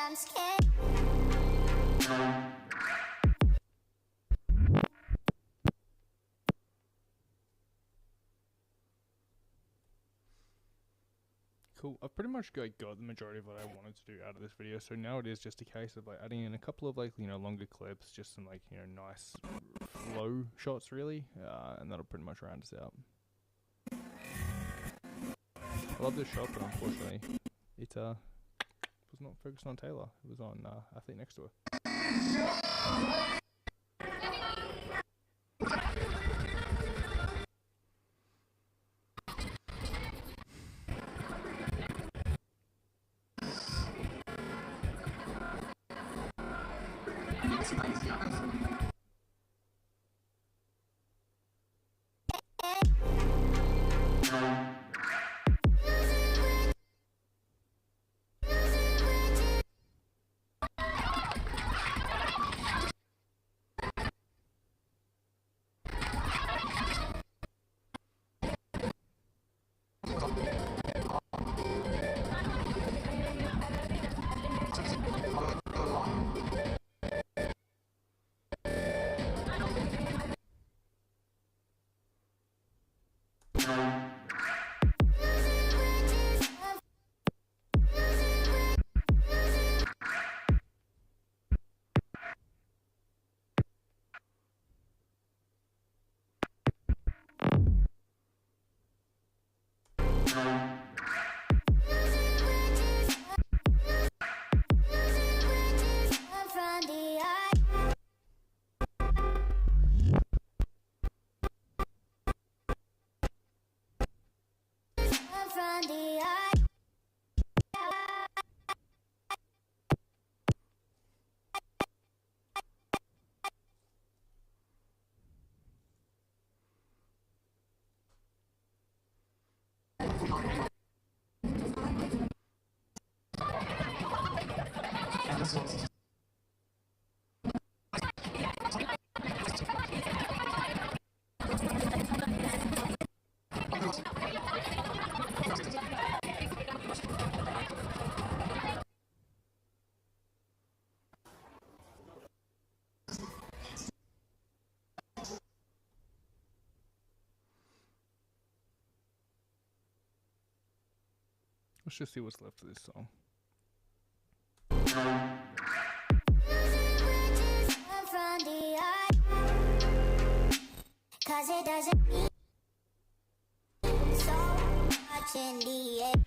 I'm scared. Cool. I've pretty much got the majority of what I wanted to do out of this video. So now it is just a case of like adding in a couple of like, you know, longer clips, just some like, you know, nice flow shots really. And that'll pretty much round us out. I love this shot, but unfortunately it was not focused on Taylor. It was on athlete next to her. Let's just see what's left of this song. Cause it doesn't mean so much in the end.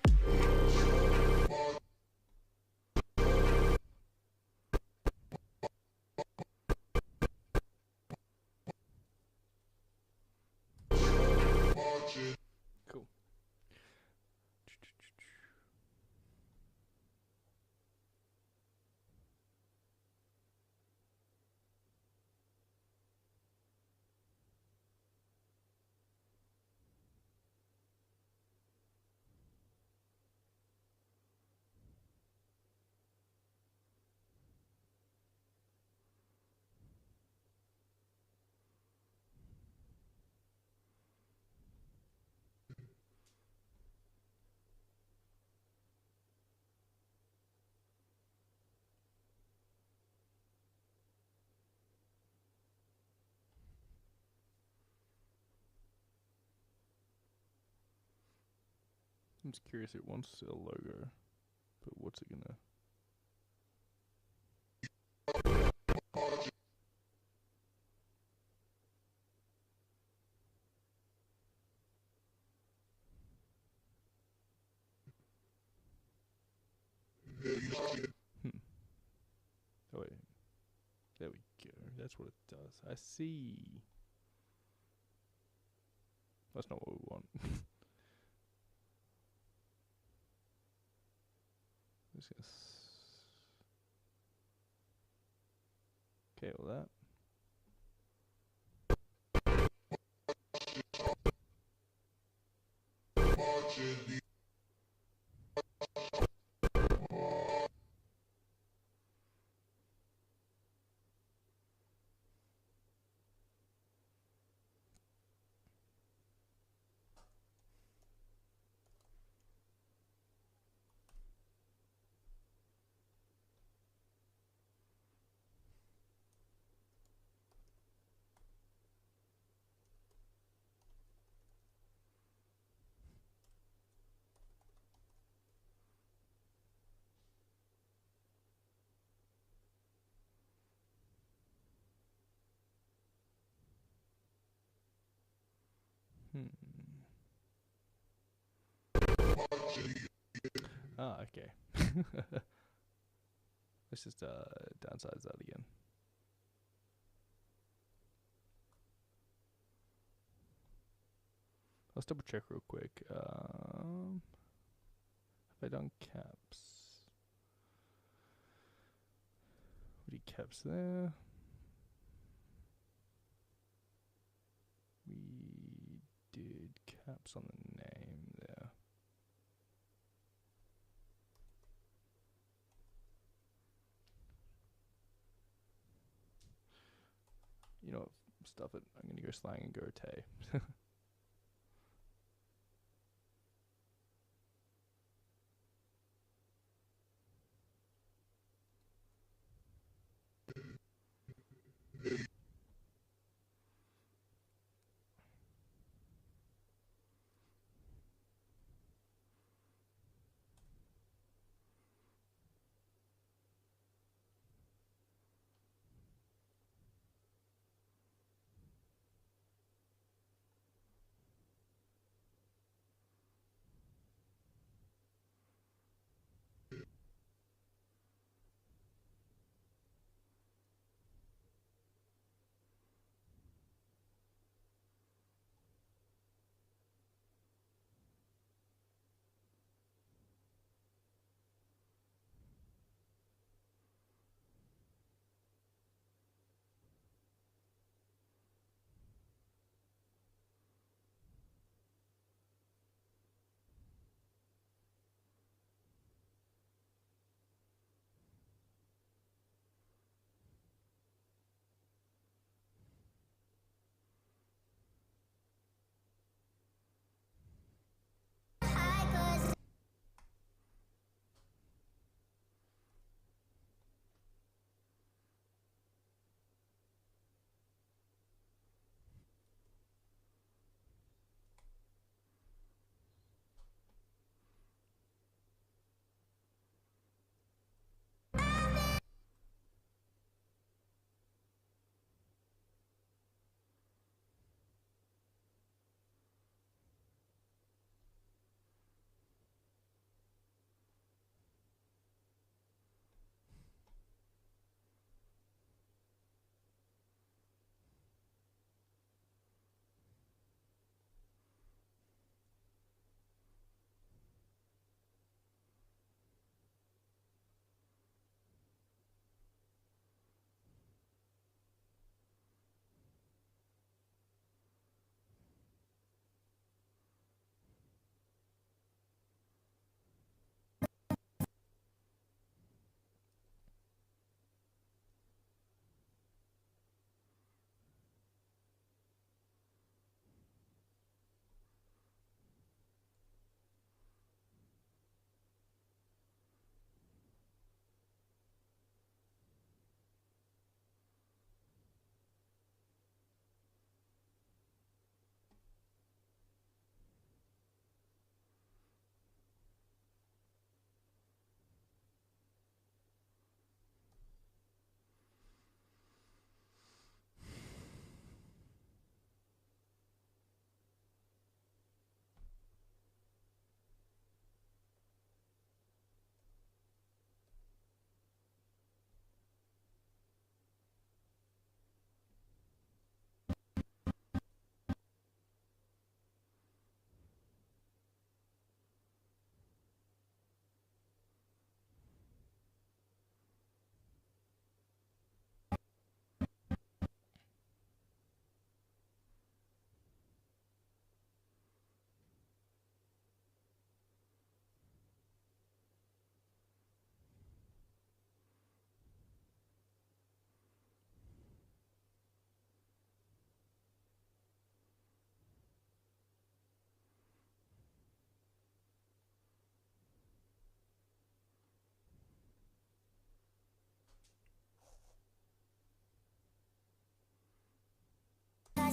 I'm just curious. It wants a logo, but what's it gonna? Hmm. Oh wait. There we go. That's what it does. I see. That's not what we want. Just gonna okay, well that. Hmm. Ah, okay. Let's just downsize that again. Let's double check real quick. Have I done caps? We did caps there. We did caps on the name there. You know what? Stuff it. I'm gonna go slang and go Tay.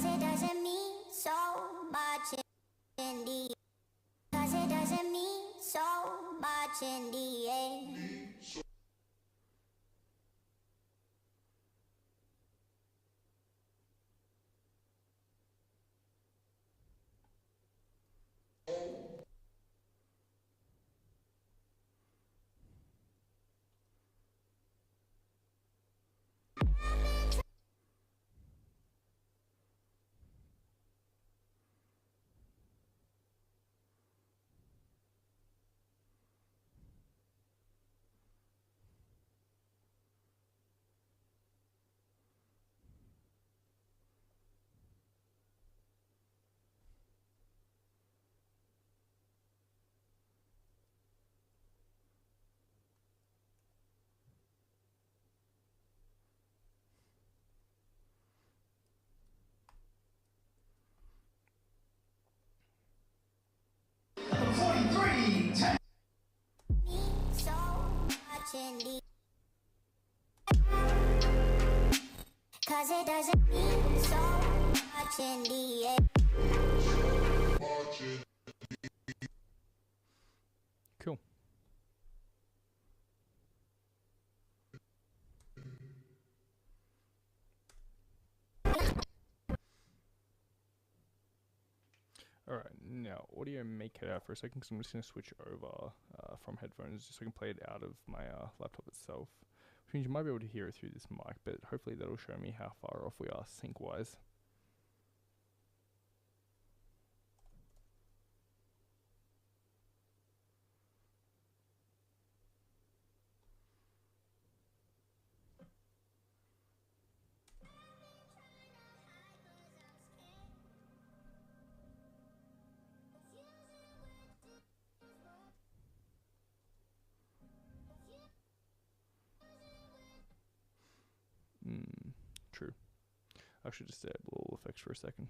Cause it doesn't mean so much in the Cause it doesn't mean so much in the end. Number 43, 10. So much in the Cause it doesn't mean so much in the end. Cool. Alright, now audio may cut out for a second because I'm just going to switch over from headphones just so I can play it out of my laptop itself. Which means you might be able to hear it through this mic, but hopefully that'll show me how far off we are sync-wise. True. I should just disable all effects for a second.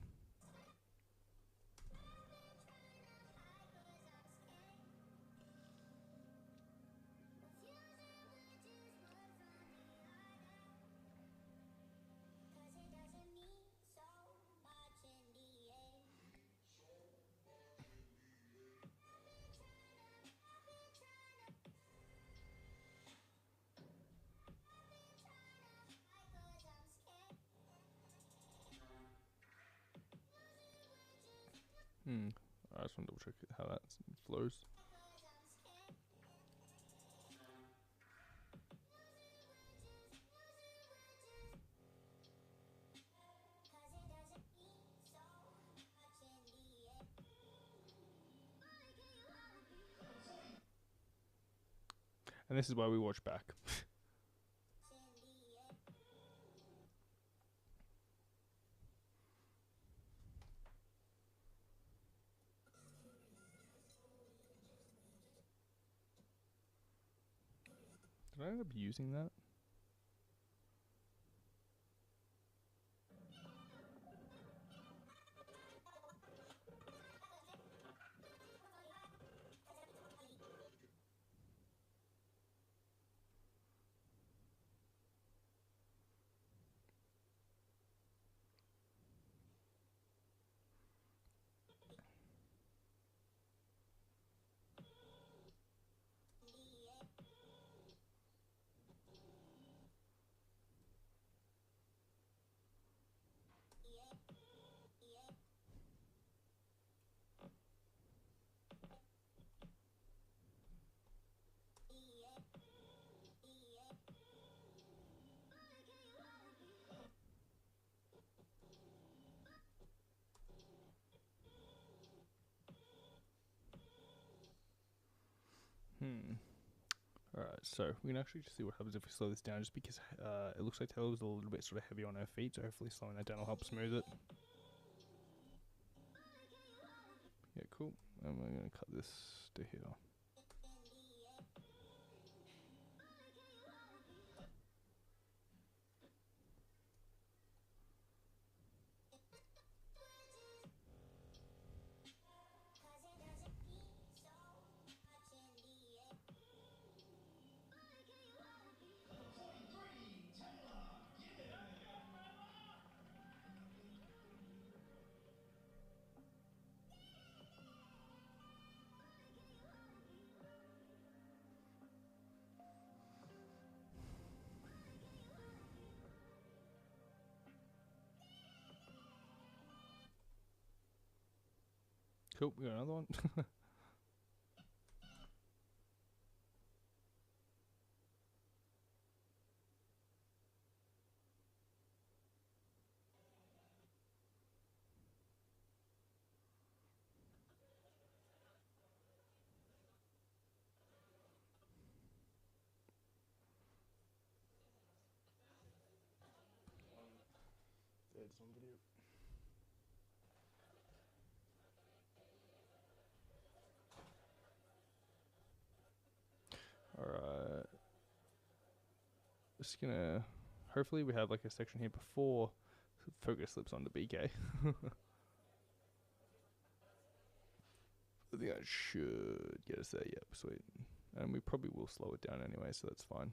I just want to double check how that flows. And this is why we watch back. Did I end up using that? Alright, so we can actually just see what happens if we slow this down, just because it looks like Taylor was a little bit sort of heavy on her feet, so hopefully slowing that down will help smooth it. Yeah, cool. And we're going to cut this to here. Cool, we got another one. There's on video. Alright. Just gonna. Hopefully, we have like a section here before focus slips onto BK. I think that should get us there. Yep, sweet. And we probably will slow it down anyway, so that's fine.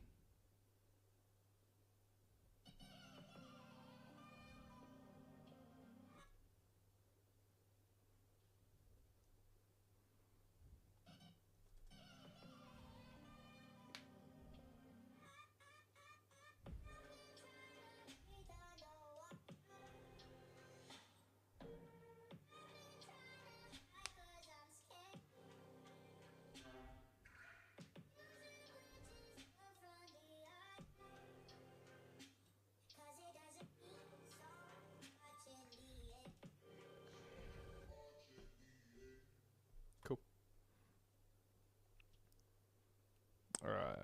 Cool. Alright.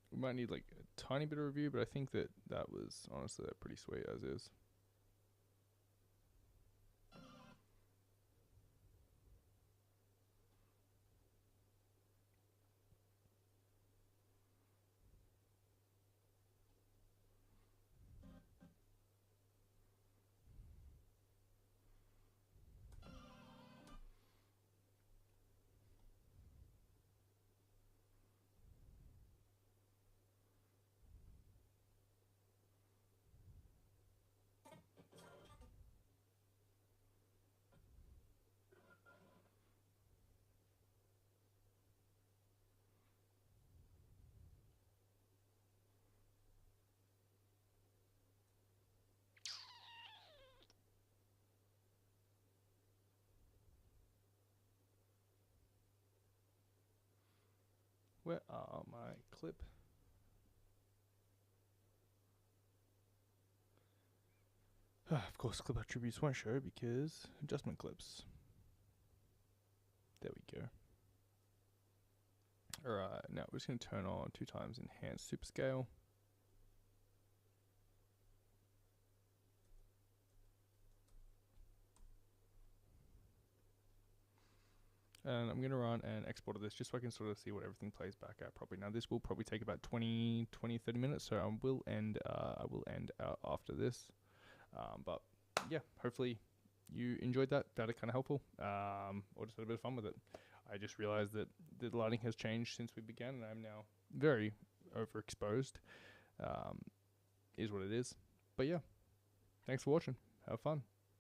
We might need like a tiny bit of review, but I think that was honestly pretty sweet as is. Where are my clip? Of course, clip attributes won't show because adjustment clips. There we go. Alright, now we're just going to turn on 2x enhanced super scale. And I'm going to run an export of this just so I can sort of see what everything plays back at properly. Now this will probably take about 30 minutes, so I will end after this. But yeah, hopefully you enjoyed that. Found it kind of helpful, or just had a bit of fun with it. I just realized that the lighting has changed since we began, and I'm now very overexposed. Is what it is. But yeah, thanks for watching. Have fun.